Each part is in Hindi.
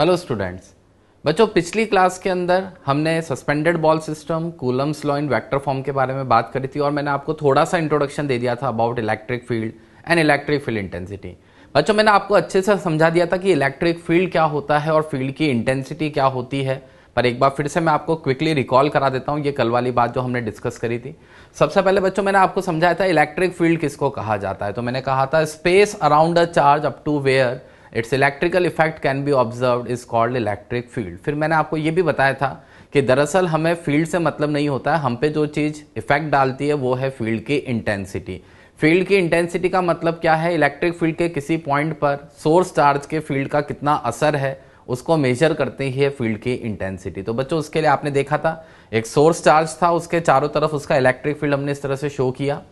Hello students. बच्चों, पिछली क्लास के अंदर हमने suspended ball system, Coulomb's law in vector form के बारे में बात करी थी और मैंने आपको थोड़ा सा इंट्रोडक्शन दे दिया था about electric field and electric field intensity. बच्चों, मैंने आपको अच्छे से समझा दिया था कि इलेक्ट्रिक फील्ड क्या होता है और फील्ड की इंटेंसिटी क्या होती है, पर एक बार फिर से मैं आपको क्विकली रिकॉल करा देता हूं ये कल वाली बात जो हमने डिस्कस करी थी। सबसे पहले बच्चों मैंने आपको समझाया था इलेक्ट्रिक फील्ड किसको कहा जाता है। तो मैंने कहा था space around a charge up to where its electrical effect can be observed is called electric field. फिर मैंने आपको ये भी बताया था कि दरअसल हमें फील्ड से मतलब नहीं होता है, हम पे जो चीज इफेक्ट डालती है वो है फील्ड की इंटेंसिटी। फील्ड की इंटेंसिटी का मतलब क्या है? इलेक्ट्रिक फील्ड के किसी पॉइंट पर सोर्स चार्ज के फील्ड का कितना असर है उसको मेजर करते ही है फील्ड की इंटेंसिटी। तो बच्चों उसके लिए आपने देखा था एक सोर्स चार्ज था, उसके चारों तरफ उसका इलेक्ट्रिक फील्ड हमने इस तरह से शो किया।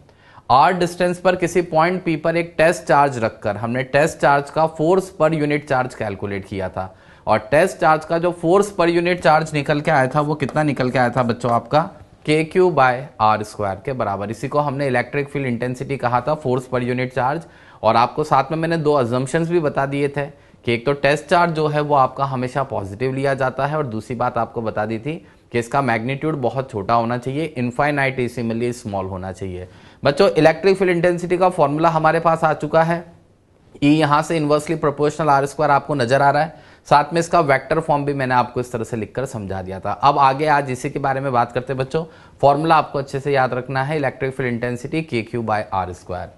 आर डिस्टेंस पर किसी पॉइंट पी पर एक टेस्ट चार्ज रखकर हमने टेस्ट चार्ज का force per unit charge calculate किया था और टेस्ट चार्ज का जो फोर्स पर यूनिट चार्ज निकल के आया था वो कितना निकल के आया था बच्चों? आपका KQ/R² के बराबर। इसी को हमने इलेक्ट्रिक फील्ड इंटेंसिटी कहा था, फोर्स पर यूनिट चार्ज। और आपको साथ में मैंने दो अजम्पशंस भी बता दिए थे कि एक तो टेस्ट चार्ज जो है वो आपका हमेशा पॉजिटिव लिया जाता है और दूसरी बात आपको बता दी थी कि इसका मैग्नीट्यूड बहुत छोटा होना चाहिए, इनफाइनाइटेसिमली स्मॉल होना चाहिए। बच्चों, इलेक्ट्रिक फील्ड इंटेंसिटी का फॉर्मूला हमारे पास आ चुका है। E यहां से इनवर्सली प्रोपोर्शनल R² आपको नजर आ रहा है, साथ में इसका वेक्टर फॉर्म भी मैंने आपको इस तरह से लिखकर समझा दिया था। अब आगे आज इसी के बारे में बात करते हैं बच्चों। फॉर्मूला आपको अच्छे से याद रखना है, इलेक्ट्रिक फील्ड इंटेंसिटी KQ/R²।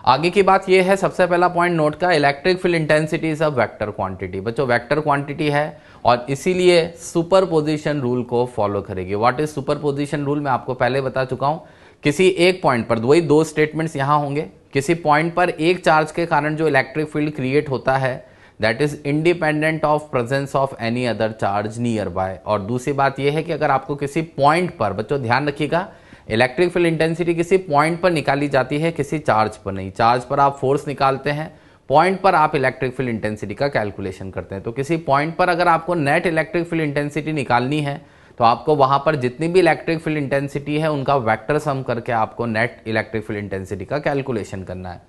आगे की बात यह है, सबसे पहला पॉइंट नोट का, electric field intensity is a vector quantity. बच्चों वेक्टर क्वांटिटी है और इसीलिए सुपरपोजिशन रूल को फॉलो करेगी। What is superposition rule? मैं आपको पहले बता चुका हूं। किसी एक पॉइंट पर, वही दो स्टेटमेंट्स यहां होंगे, किसी पॉइंट पर एक चार्ज के कारण जो इलेक्ट्रिक फील्ड क्रिएट होता है that is independent of presence of any other charge near by. और दूसरी बात यह है कि अगर आपको किसी पॉइंट पर, बच्चों ध्यान रखिएगा, इलेक्ट्रिक फील्ड इंटेंसिटी किसी पॉइंट पर निकाली जाती है, किसी चार्ज पर नहीं। चार्ज पर आप फोर्स निकालते हैं, पॉइंट पर आप इलेक्ट्रिक फील्ड इंटेंसिटी का कैलकुलेशन करते हैं। तो किसी पॉइंट पर अगर आपको नेट इलेक्ट्रिक फील्ड इंटेंसिटी निकालनी है तो आपको वहां पर जितनी भी इलेक्ट्रिक फील्ड इंटेंसिटी है उनका वेक्टर सम करके आपको नेट इलेक्ट्रिक फील्ड इंटेंसिटी का कैलकुलेशन करना है।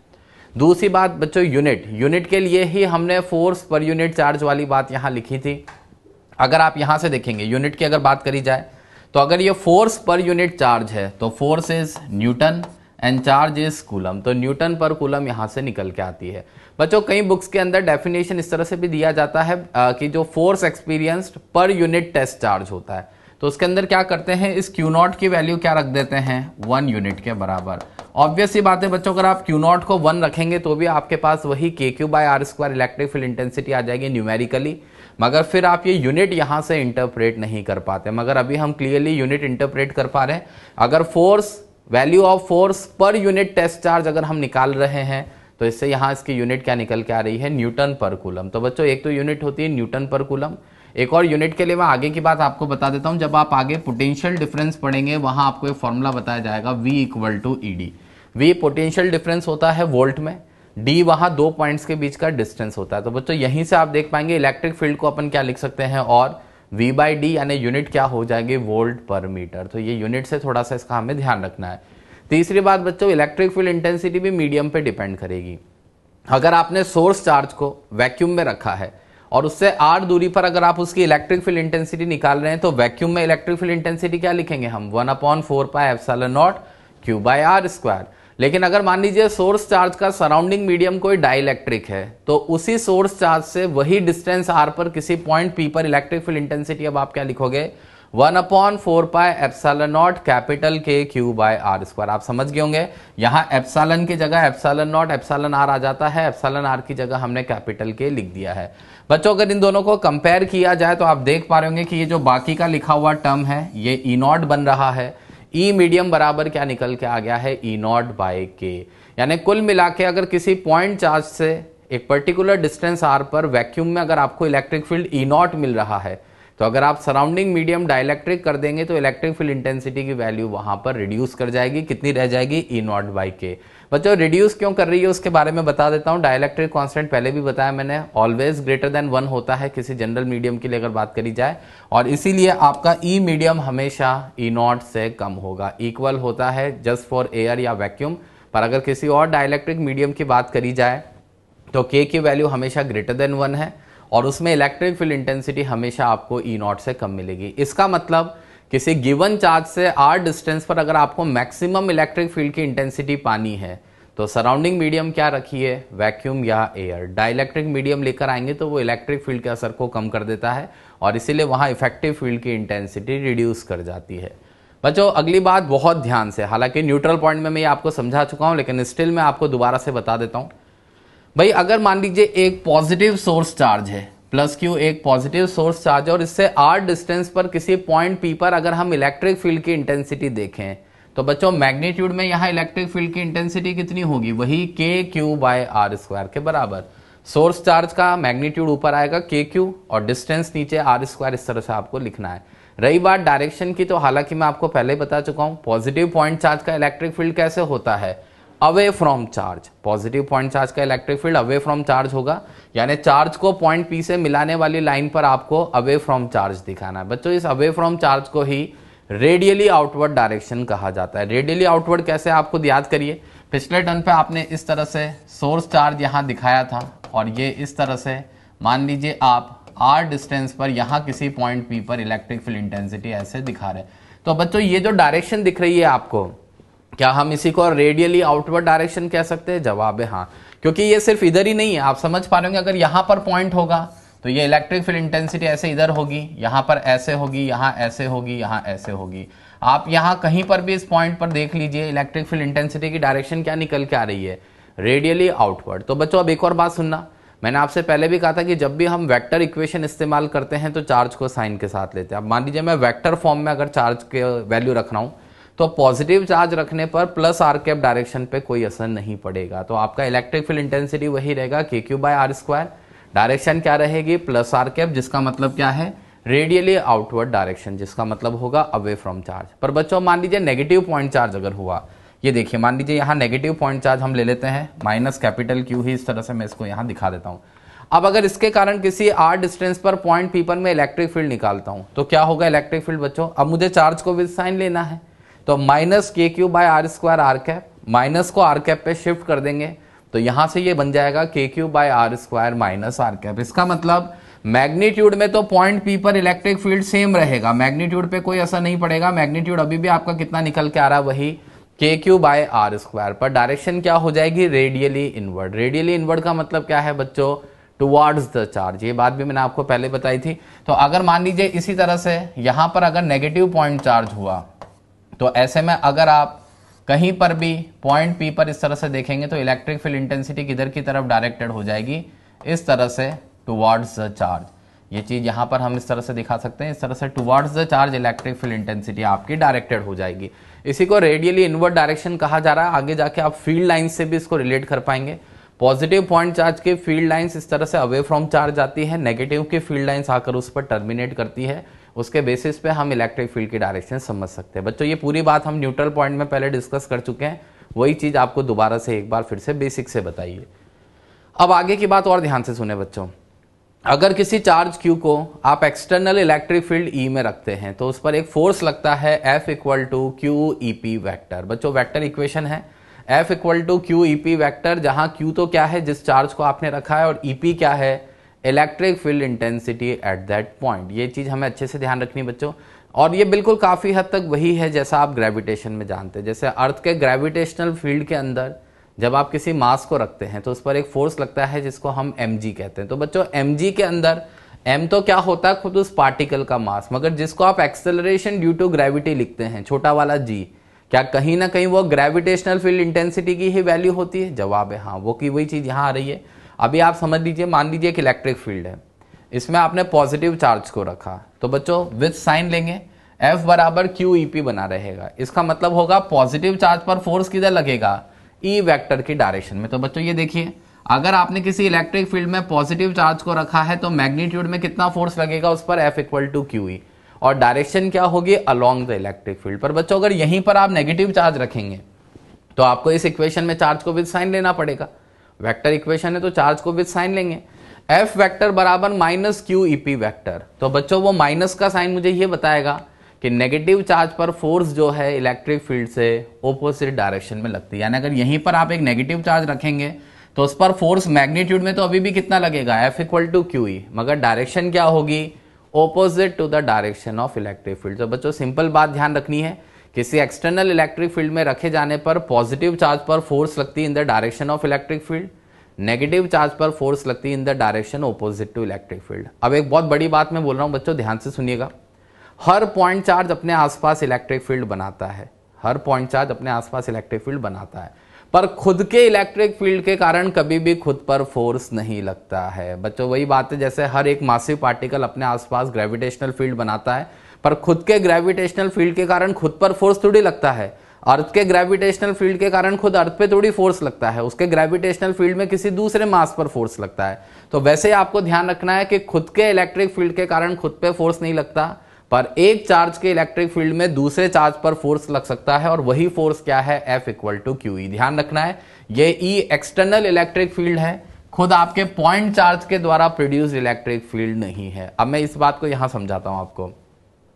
दूसरी बात बच्चों, यूनिट के लिए ही हमने फोर्स पर यूनिट चार्ज वाली बात यहां लिखी थी। अगर आप यहां से देखेंगे यूनिट की अगर बात करी जाए तो अगर ये फोर्स पर यूनिट चार्ज है तो force is Newton and charge is coulomb. तो न्यूटन पर कूलम यहां से निकल के आती है। बच्चों कई बुक्स के अंदर डेफिनेशन इस तरह से भी दिया जाता है कि जो force experienced per unit test charge होता है तो उसके अंदर क्या करते हैं, इस Q0 की वैल्यू क्या रख देते हैं? 1 यूनिट के बराबर। ऑब्वियस सी बात है बच्चों, अगर आप Q0 को 1 रखेंगे तो भी आपके पास वही KQ/R² इलेक्ट्रिक फील्ड इंटेंसिटी आ जाएगी न्यूमेरिकली, मगर फिर आप ये यूनिट यहां से इंटरप्रेट नहीं कर पाते। मगर अभी हम क्लियरली यूनिट इंटरप्रेट कर पा रहे हैं। अगर force, value of force per unit test charge अगर हम निकाल रहे हैं तो इससे यहां इसकी यूनिट क्या निकल के आ रही है? न्यूटन पर कूलम। तो बच्चों एक तो यूनिट होती है न्यूटन पर कूलम। एक और यूनिट के लिए मैं आगे की बात आपको बता देता हूं, जब आप आगे पोटेंशियल डिफरेंस पढ़ेंगे वहां आपको एक फॉर्मूला बताया जाएगा V = ED। V potential difference होता है वोल्ट में, D वहां दो पॉइंट्स के बीच का डिस्टेंस होता है। तो बच्चों यहीं से आप देख पाएंगे इलेक्ट्रिक फील्ड को अपन क्या लिख सकते हैं, और V/D यानी यूनिट क्या हो जाएगी? वोल्ट पर मीटर। तो ये यूनिट से थोड़ा सा इसका हमें ध्यान रखना है। तीसरी बात बच्चों, इलेक्ट्रिक फील्ड इंटेंसिटी भी मीडियम पे डिपेंड करेगी। अगर आपने सोर्स चार्ज को वैक्यूम में रखा है और उससे r दूरी पर अगर आप उसकी इलेक्ट्रिक फील्ड इंटेंसिटी निकाल रहे हैं तो वैक्यूम में इलेक्ट्रिक फील्ड इंटेंसिटी क्या लिखेंगे हम? 1/4πε0 Q/R²। लेकिन अगर मान लीजिए सोर्स चार्ज का सराउंडिंग मीडियम कोई डाइलेक्ट्रिक है तो उसी सोर्स चार्ज से वही डिस्टेंस r पर किसी पॉइंट P पर इलेक्ट्रिक फील्ड इंटेंसिटी अब आप क्या लिखोगे? 1/4πε0 कैपिटल KQ/R²। आप समझ गए होंगे, यहां एप्सिलॉन की जगह ε0 εr आ जाता है, εr की जगह हमने कैपिटल K लिख दिया है। बच्चों अगर इन दोनों को कंपेयर किया जाए तो आप देख पा रहे होंगे कि ये जो बाकी का लिखा हुआ टर्म है ये E0 बन रहा है। E मीडियम बराबर क्या निकल के आ गया है? E0/K। यानी कुल मिला के अगर किसी पॉइंट चार्ज से एक पर्टिकुलर डिस्टेंस r पर वैक्यूम में अगर आपको इलेक्ट्रिक फील्ड E0 मिल रहा है तो अगर आप सराउंडिंग मीडियम डाइलेक्ट्रिक कर देंगे तो इलेक्ट्रिक फील्ड इंटेंसिटी की वैल्यू वहां पर रिड्यूस कर जाएगी। कितनी रह जाएगी? E0/K। बच्चों रिड्यूस क्यों कर रही है उसके बारे में बता देता हूं। डाइलेक्ट्रिक कांस्टेंट पहले भी बताया मैंने, ऑलवेज ग्रेटर देन 1 होता है किसी जनरल मीडियम के लिए अगर बात करी जाए, और इसीलिए आपका E मीडियम हमेशा E0 से कम होगा। इक्वल होता है जस्ट फॉर एयर या वैक्यूम, पर अगर किसी और डाइलेक्ट्रिक मीडियम की बात करी जाए तो K की वैल्यू हमेशा ग्रेटर देन 1 है और उसमें इलेक्ट्रिक फील्ड इंटेंसिटी हमेशा आपको ई नॉट से कम मिलेगी। इसका मतलब किसी गिवन चार्ज से r डिस्टेंस पर अगर आपको मैक्सिमम इलेक्ट्रिक फील्ड की इंटेंसिटी पानी है तो सराउंडिंग मीडियम क्या रखिए, वैक्यूम या एयर। डाइलेक्ट्रिक मीडियम लेकर आएंगे तो वो इलेक्ट्रिक फील्ड के असर को कम कर देता है और इसीलिए वहां इफेक्टिव फील्ड की इंटेंसिटी रिड्यूस कर जाती है। बच्चों अगली बात बहुत ध्यान से, हालांकि न्यूट्रल पॉइंट में मैं ये आपको समझा चुका हूं लेकिन स्टिल मैं आपको दोबारा से बता देता हूं। भाई अगर मान लीजिए एक पॉजिटिव सोर्स चार्ज है, प्लस क्यू एक पॉजिटिव सोर्स चार्ज है और इससे r डिस्टेंस पर किसी पॉइंट P पर अगर हम इलेक्ट्रिक फील्ड की इंटेंसिटी देखें तो बच्चों मैग्नीट्यूड में यहां इलेक्ट्रिक फील्ड की इंटेंसिटी कितनी होगी, वही KQ/r² के बराबर। सोर्स चार्ज का मैग्नीट्यूड ऊपर आएगा KQ और डिस्टेंस नीचे r², इस तरह से आपको लिखना है। रही बात डायरेक्शन की, तो हालांकि मैं आपको पहले बता चुका हूं पॉजिटिव पॉइंट चार्ज का इलेक्ट्रिक फील्ड कैसे होता है, away from charge. Positive point charge का electric field away from charge होगा, यानी चार्ज को पॉइंट P से मिलाने वाली लाइन पर आपको अवे फ्रॉम चार्ज दिखाना है। बच्चों इस अवे फ्रॉम चार्ज को ही रेडियली आउटवर्ड डायरेक्शन कहा जाता है। रेडियली आउटवर्ड कैसे, आपको याद करिए, पिछले टर्न पे आपने इस तरह से सोर्स चार्ज यहां दिखाया था और ये इस तरह से मान लीजिए आप r डिस्टेंस पर यहां किसी पॉइंट P पर इलेक्ट्रिक फील्ड इंटेंसिटी ऐसे दिखा रहे हैं। तो बच्चों ये जो डायरेक्शन दिख रही है आपको, क्या हम इसी को रेडियली आउटवर्ड डायरेक्शन कह सकते हैं? जवाब है हाँ, क्योंकि ये सिर्फ इधर ही नहीं है। आप समझ पा रहे होंगे, अगर यहां पर पॉइंट होगा तो ये इलेक्ट्रिक फील्ड इंटेंसिटी ऐसे इधर होगी, यहां पर ऐसे होगी, यहां ऐसे होगी, यहां ऐसे होगी। आप यहां कहीं पर भी इस पॉइंट पर देख लीजिए, इलेक्ट्रिक फील्ड इंटेंसिटी की डायरेक्शन क्या निकल के आ रही है, रेडियली आउटवर्ड। तो बच्चों अब एक और बात सुनना, मैंने आपसे पहले भी कहा था कि जब भी हम वेक्टर इक्वेशन इस्तेमाल करते हैं तो चार्ज को साइन के साथ लेते हैं। अब मान लीजिए मैं वेक्टर फॉर्म में अगर चार्ज के वैल्यू रख रहा हूं तो पॉजिटिव चार्ज रखने पर प्लस r² डायरेक्शन पे कोई असर नहीं पड़ेगा। तो आपका इलेक्ट्रिक फील्ड इंटेंसिटी वही रहेगा KQ/r²। डायरेक्शन क्या रहेगी, प्लस r², जिसका मतलब क्या है, रेडियली आउटवर्ड डायरेक्शन, जिसका मतलब होगा अवे फ्रॉम चार्ज। पर बच्चों मान लीजिए नेगेटिव पॉइंट चार्ज अगर हुआ, ये देखिए मान लीजिए यहाँ नेगेटिव पॉइंट चार्ज हम ले लेते हैं, -Q ही, इस तरह से मैं इसको यहाँ दिखा देता हूँ। अब अगर इसके कारण किसी r डिस्टेंस पर पॉइंट P पर मैं इलेक्ट्रिक फील्ड निकालता हूँ तो क्या होगा इलेक्ट्रिक फील्ड बच्चों। अब मुझे चार्ज को विद साइन लेना है तो -KQ/r², माइनस को r² पे शिफ्ट कर देंगे तो यहां से ये बन जाएगा KQ/r² - r²। इसका मतलब मैग्नीट्यूड में तो पॉइंट P पर इलेक्ट्रिक फील्ड सेम रहेगा, मैग्नीट्यूड पे कोई असर नहीं पड़ेगा। मैग्नीट्यूड अभी भी आपका कितना निकल के आ रहा है, वही KQ/r², पर डायरेक्शन क्या हो जाएगी, रेडियली इनवर्ड। रेडियली इनवर्ड का मतलब क्या है बच्चों, टुवर्ड्स द चार्ज। ये बात भी मैंने आपको पहले बताई थी। तो अगर मान लीजिए इसी तरह से यहां पर अगर नेगेटिव पॉइंट चार्ज हुआ तो ऐसे में अगर आप कहीं पर भी पॉइंट P पर इस तरह से देखेंगे तो इलेक्ट्रिक फील्ड इंटेंसिटी किधर की तरफ डायरेक्टेड हो जाएगी, इस तरह से टुवर्ड्स द चार्ज। ये चीज यहां पर हम इस तरह से दिखा सकते हैं, इस तरह से towards the charge electric field intensity आपकी डायरेक्टेड हो जाएगी। इसी को रेडियली इनवर्ड डायरेक्शन कहा जा रहा है। आगे जाके आप फील्ड लाइन से भी इसको रिलेट कर पाएंगे। पॉजिटिव पॉइंट चार्ज की फील्ड लाइंस इस तरह से अवे फ्रॉम चार्ज आती है, नेगेटिव की फील्ड लाइंस आकर उस पर टर्मिनेट करती है। उसके बेसिस पे हम इलेक्ट्रिक फील्ड की डायरेक्शन समझ सकते हैं। बच्चों ये पूरी बात हम न्यूट्रल पॉइंट में पहले डिस्कस कर चुके हैं, वही चीज आपको दोबारा से एक बार फिर से बेसिक से बताइए। अब आगे की बात और ध्यान से सुने बच्चों, अगर किसी चार्ज Q को आप एक्सटर्नल इलेक्ट्रिक फील्ड E में रखते हैं तो उस पर एक फोर्स लगता है F = QEP वेक्टर। बच्चों वेक्टर इक्वेशन है F = QEP वेक्टर, जहां Q तो क्या है, जिस चार्ज को आपने रखा है, और EP क्या है, electric field intensity at that point. ये चीज हमें अच्छे से ध्यान रखनी बच्चों, और ये बिल्कुल काफी हद तक वही है जैसा आप ग्रेविटेशन में जानते हैं। जैसे अर्थ के ग्रेविटेशनल फील्ड के अंदर जब आप किसी मास को रखते हैं तो उस पर एक फोर्स लगता है जिसको हम mg कहते हैं। तो बच्चों mg के अंदर m तो क्या होता है, खुद उस पार्टिकल का मास, मगर जिसको आप एक्सेलरेशन ड्यू टू ग्रेविटी लिखते हैं, छोटा वाला g, क्या कहीं ना कहीं वो ग्रेविटेशनल फील्ड इंटेंसिटी की ही वैल्यू होती है? जवाब है हाँ, वो की वही चीज यहां आ रही है। अभी आप समझ लीजिए, मान लीजिए एक इलेक्ट्रिक फील्ड है, इसमें आपने पॉजिटिव चार्ज को रखा, तो बच्चों विद साइन लेंगे, F = QEP बना रहेगा। इसका मतलब होगा पॉजिटिव चार्ज पर फोर्स किधर लगेगा, E वेक्टर की डायरेक्शन में। तो बच्चों ये देखिए, अगर आपने किसी इलेक्ट्रिक फील्ड में पॉजिटिव चार्ज को रखा है तो मैग्नीट्यूड में कितना फोर्स लगेगा उस पर, F = QE, और डायरेक्शन क्या होगी, अलोंग द इलेक्ट्रिक फील्ड। पर बच्चों अगर यहीं पर आप नेगेटिव चार्ज रखेंगे तो आपको इस इक्वेशन में चार्ज को विद साइन लेना पड़ेगा। वेक्टर इक्वेशन है तो चार्ज को विद साइन लेंगे। F vector = -QEP vector. तो बच्चों वो माइनस का साइन मुझे ये बताएगा कि नेगेटिव चार्ज पर फोर्स जो है इलेक्ट्रिक फील्ड से ऑपोजिट डायरेक्शन में लगती है। यानी अगर यहीं पर आप एक नेगेटिव चार्ज रखेंगे तो उस पर फोर्स मैग्नीट्यूड में तो अभी भी कितना लगेगा, F equal to Q E, मगर डायरेक्शन क्या होगी, opposite to the direction of electric field. तो बच्चों सिंपल बात ध्यान रखनी है, किसी एक्सटर्नल इलेक्ट्रिक फील्ड में रखे जाने पर पॉजिटिव चार्ज पर फोर्स लगती है in the direction of electric field, negative charge पर फोर्स लगती है in the direction opposite to electric field. अब एक बहुत बड़ी बात मैं बोल रहा हूं बच्चों, ध्यान से सुनिएगा। हर पॉइंट चार्ज अपने आसपास इलेक्ट्रिक फील्ड बनाता है, हर पॉइंट चार्ज अपने आसपास इलेक्ट्रिक फील्ड बनाता है, पर खुद के इलेक्ट्रिक फील्ड के कारण कभी भी खुद पर फोर्स नहीं लगता है। बच्चों वही बात है जैसे हर एक मासिव पार्टिकल अपने आसपास ग्रेविटेशनल फील्ड बनाता है, पर खुद के ग्रेविटेशनल फील्ड के कारण खुद पर फोर्स थोड़ी लगता है। अर्थ के ग्रेविटेशनल फील्ड के कारण खुद अर्थ पे थोड़ी फोर्स लगता है, उसके ग्रेविटेशनल फील्ड में किसी दूसरे मास पर फोर्स लगता है। तो वैसे आपको ध्यान रखना है कि खुद के इलेक्ट्रिक फील्ड के कारण खुद पे फोर्स नहीं लगता, पर एक चार्ज के इलेक्ट्रिक फील्ड में दूसरे चार्ज पर फोर्स लग सकता है, और वही फोर्स क्या है, F equal to Q E. ध्यान रखना है ये E एक्सटर्नल इलेक्ट्रिक फील्ड है, खुद आपके पॉइंट चार्ज के द्वारा प्रोड्यूस इलेक्ट्रिक फील्ड नहीं है। अब मैं इस बात को यहां समझाता हूं आपको।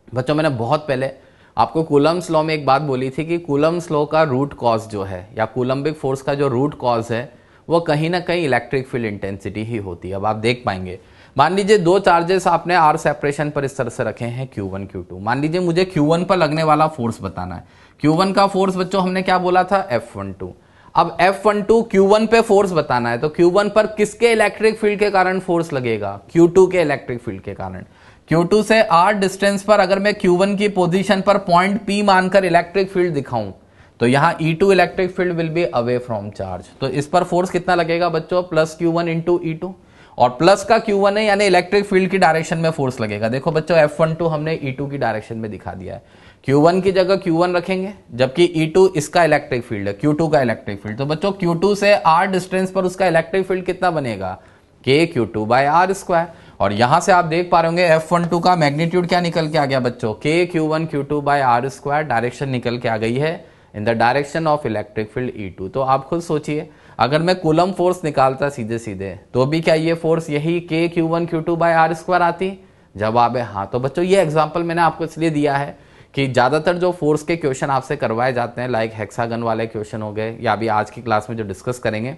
बच्चों मैंने बहुत पहले आपको कूलम्स लॉ में एक बात बोली थी कि कूलम्स लॉ का रूट कॉज जो है, या कूलम्बिक फोर्स का जो रूट कॉज है, वो कहीं ना कहीं इलेक्ट्रिक फील्ड इंटेंसिटी ही होती है। अब आप देख पाएंगे, मान लीजिए दो चार्जेस आपने आर सेपरेशन पर इस तरह से रखे हैं Q1 Q2। मान लीजिए मुझे Q1 पर लगने वाला फोर्स बताना है। Q1 का फोर्स बच्चों हमने क्या बोला था, F12। अब F12 Q1 पे फोर्स बताना है, तो Q1 पर किसके इलेक्ट्रिक फील्ड के कारण फोर्स लगेगा, Q2 के इलेक्ट्रिक फील्ड के कारण। Q2 से R डिस्टेंस पर अगर मैं Q1 की पोजीशन पर पॉइंट P मानकर इलेक्ट्रिक फील्ड दिखाऊं, तो यहां E2 electric field will be away from charge. तो इस पर फोर्स कितना लगेगा बच्चों, प्लस Q1 इंटू E2, और प्लस का Q1 है यानी इलेक्ट्रिक फील्ड की डायरेक्शन में फोर्स लगेगा। देखो बच्चों F12 हमने E2 की डायरेक्शन में दिखा दिया है, Q1 की जगह Q1 रखेंगे, जबकि E2 इसका इलेक्ट्रिक फील्ड है, Q2 का इलेक्ट्रिक फील्ड। तो बच्चों Q2 से R डिस्टेंस पर उसका इलेक्ट्रिक फील्ड कितना बनेगा, KQ2 बाय R स्क्वायर। और यहां से आप देख पा रहे होंगे F12 का मैग्नीट्यूड क्या निकल के आ गया बच्चों, KQ1 Q2 bye R square. Direction निकल के आ गई है in the direction of electric field E2। तो आप खुद सोचिए, अगर मैं कूलम फोर्स निकालता सीधे सीधे, तो भी क्या ये फोर्स यही KQ1 Q2 bye R square आती? जवाब है हाँ। तो बच्चों ये एग्जांपल मैंने आपको इसलिए दिया है कि ज्यादातर जो फोर्स के क्वेश्चन आपसे करवाए जाते हैं, लाइक हेक्सागन वाले क्वेश्चन हो गए, या अभी आज की क्लास में जो डिस्कस करेंगे,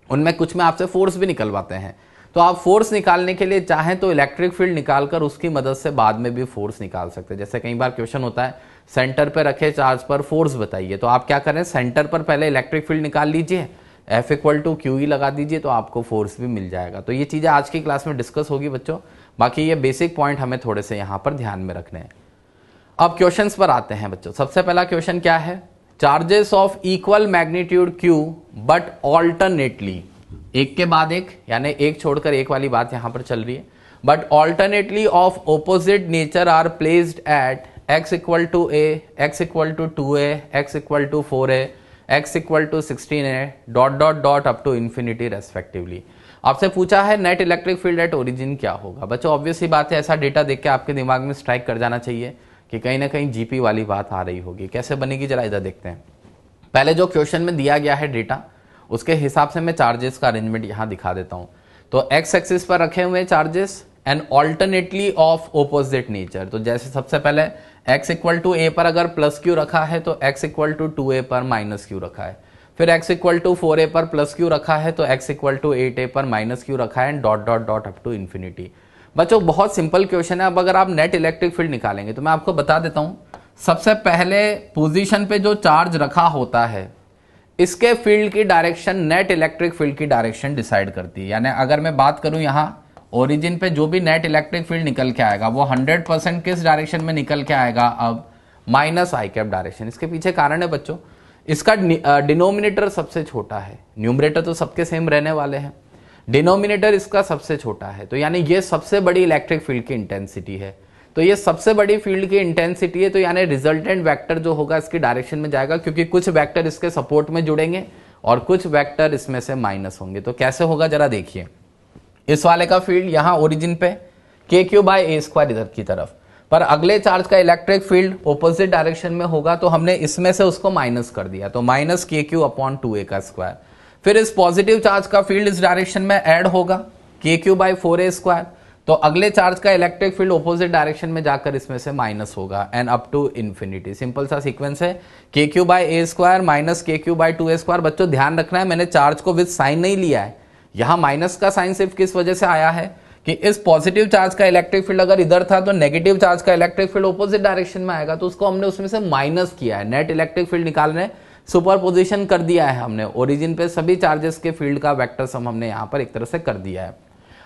उनमें कुछ में आपसे फोर्स भी निकलवाते हैं। तो आप फोर्स निकालने के लिए चाहें तो इलेक्ट्रिक फील्ड निकालकर उसकी मदद से बाद में भी फोर्स निकाल सकते हैं। जैसे कई बार क्वेश्चन होता है सेंटर पर रखे चार्ज पर फोर्स बताइए, तो आप क्या करें, सेंटर पर पहले इलेक्ट्रिक फील्ड निकाल लीजिए, F equal to Q E लगा दीजिए, तो आपको फोर्स भी मिल जाएगा। तो ये चीजें आज की क्लास में डिस्कस होगी बच्चों, बाकी ये बेसिक पॉइंट हमें थोड़े से यहाँ पर ध्यान में रखने हैं। अब क्वेश्चंस पर आते हैं बच्चों। सबसे पहला क्वेश्चन क्या है, charges of equal magnitude Q but alternately, एक के बाद एक, यानी एक छोड़कर एक वाली बात यहां पर चल रही है, but alternately of opposite nature are placed at x equal to a, x equal to 2a, x equal to 4a, x equal to 16a, dot dot dot up to infinity respectively. आपसे पूछा है net electric field at origin क्या होगा। बच्चों ऑब्वियस ही बात है, ऐसा डेटा देख के आपके दिमाग में स्ट्राइक कर जाना चाहिए कि कहीं ना कहीं जीपी वाली बात आ रही होगी। कैसे बनेगी जरा इधर देखते हैं। पहले जो क्वेश्चन में दिया गया है डेटा, उसके हिसाब से मैं चार्जेस का अरेंजमेंट यहां दिखा देता हूं। तो एक्स एक्सिस पर रखे हुए charges and alternately of opposite nature. तो जैसे सबसे पहले x इक्वल टू ए पर अगर प्लस क्यू रखा है, तो x इक्वल टू 2a पर माइनस क्यू रखा है। फिर x इक्वल टू 4a पर प्लस क्यू रखा है, तो x इक्वल टू 8a पर माइनस क्यू रखा है, and dot dot dot up to infinity. बच्चों बहुत सिंपल क्वेश्चन है। अब अगर आप नेट इलेक्ट्रिक फील्ड निकालेंगे, तो मैं आपको बता देता हूं, सबसे पहले पोजीशन पे जो चार्ज रखा होता है, इसके फील्ड की डायरेक्शन नेट इलेक्ट्रिक फील्ड की डायरेक्शन डिसाइड करती है। यानी अगर मैं बात करूं यहां ओरिजिन पे जो भी नेट इलेक्ट्रिक फील्ड निकल के आएगा, वो 100% किस डायरेक्शन में निकल के आएगा, अब माइनस आई कैप डायरेक्शन। इसके पीछे कारण है बच्चों, इसका डिनोमिनेटर सबसे छोटा है, न्यूमरेटर तो सबके सेम रहने वाले हैं, डिनोमिनेटर इसका सबसे छोटा है। तो यानी ये सबसे बड़ी इलेक्ट्रिक फील्ड की इंटेंसिटी है। तो ये सबसे बड़ी फील्ड की इंटेंसिटी है, तो यानी रिजल्टेंट वेक्टर जो होगा इसकी डायरेक्शन में जाएगा, क्योंकि कुछ वेक्टर इसके सपोर्ट में जुड़ेंगे और कुछ वेक्टर इसमें से माइनस होंगे। तो कैसे होगा जरा देखिए, इस वाले का फील्ड यहां ओरिजिन पे KQ बाय ए स्क्वायर इधर की तरफ, पर अगले चार्ज का इलेक्ट्रिक फील्ड ऑपोजिट डायरेक्शन में होगा, तो हमने इसमें से उसको माइनस कर दिया, तो माइनस KQ अपॉन 2a का स्क्वायर। फिर इस पॉजिटिव चार्ज का फील्ड इस डायरेक्शन में ऐड होगा, KQ बाय 4a स्क्वायर, तो अगले चार्ज का इलेक्ट्रिक फील्ड ऑपोजिट डायरेक्शन में जाकर इसमें से माइनस होगा and up to infinity. Simple सा सीक्वेंस है, K Q by A square minus K Q by 2a square. बच्चों ध्यान रखना है, मैंने चार्ज को विद साइन नहीं लिया है, यहां माइनस का साइन सिर्फ किस वजह से आया है कि इस पॉजिटिव चार्ज का इलेक्ट्रिक फील्ड अगर इधर था तो नेगेटिव चार्ज का इलेक्ट्रिक फील्ड ऑपोजिट डायरेक्शन में आएगा, तो उसको हमने उसमें से माइनस किया है। नेट इलेक्ट्रिक फील्ड निकालने सुपरपोजिशन कर दिया है हमने, ओरिजिन पे सभी चार्जेस के फील्ड का वेक्टर सम हमने यहां पर एक तरह से कर दिया है।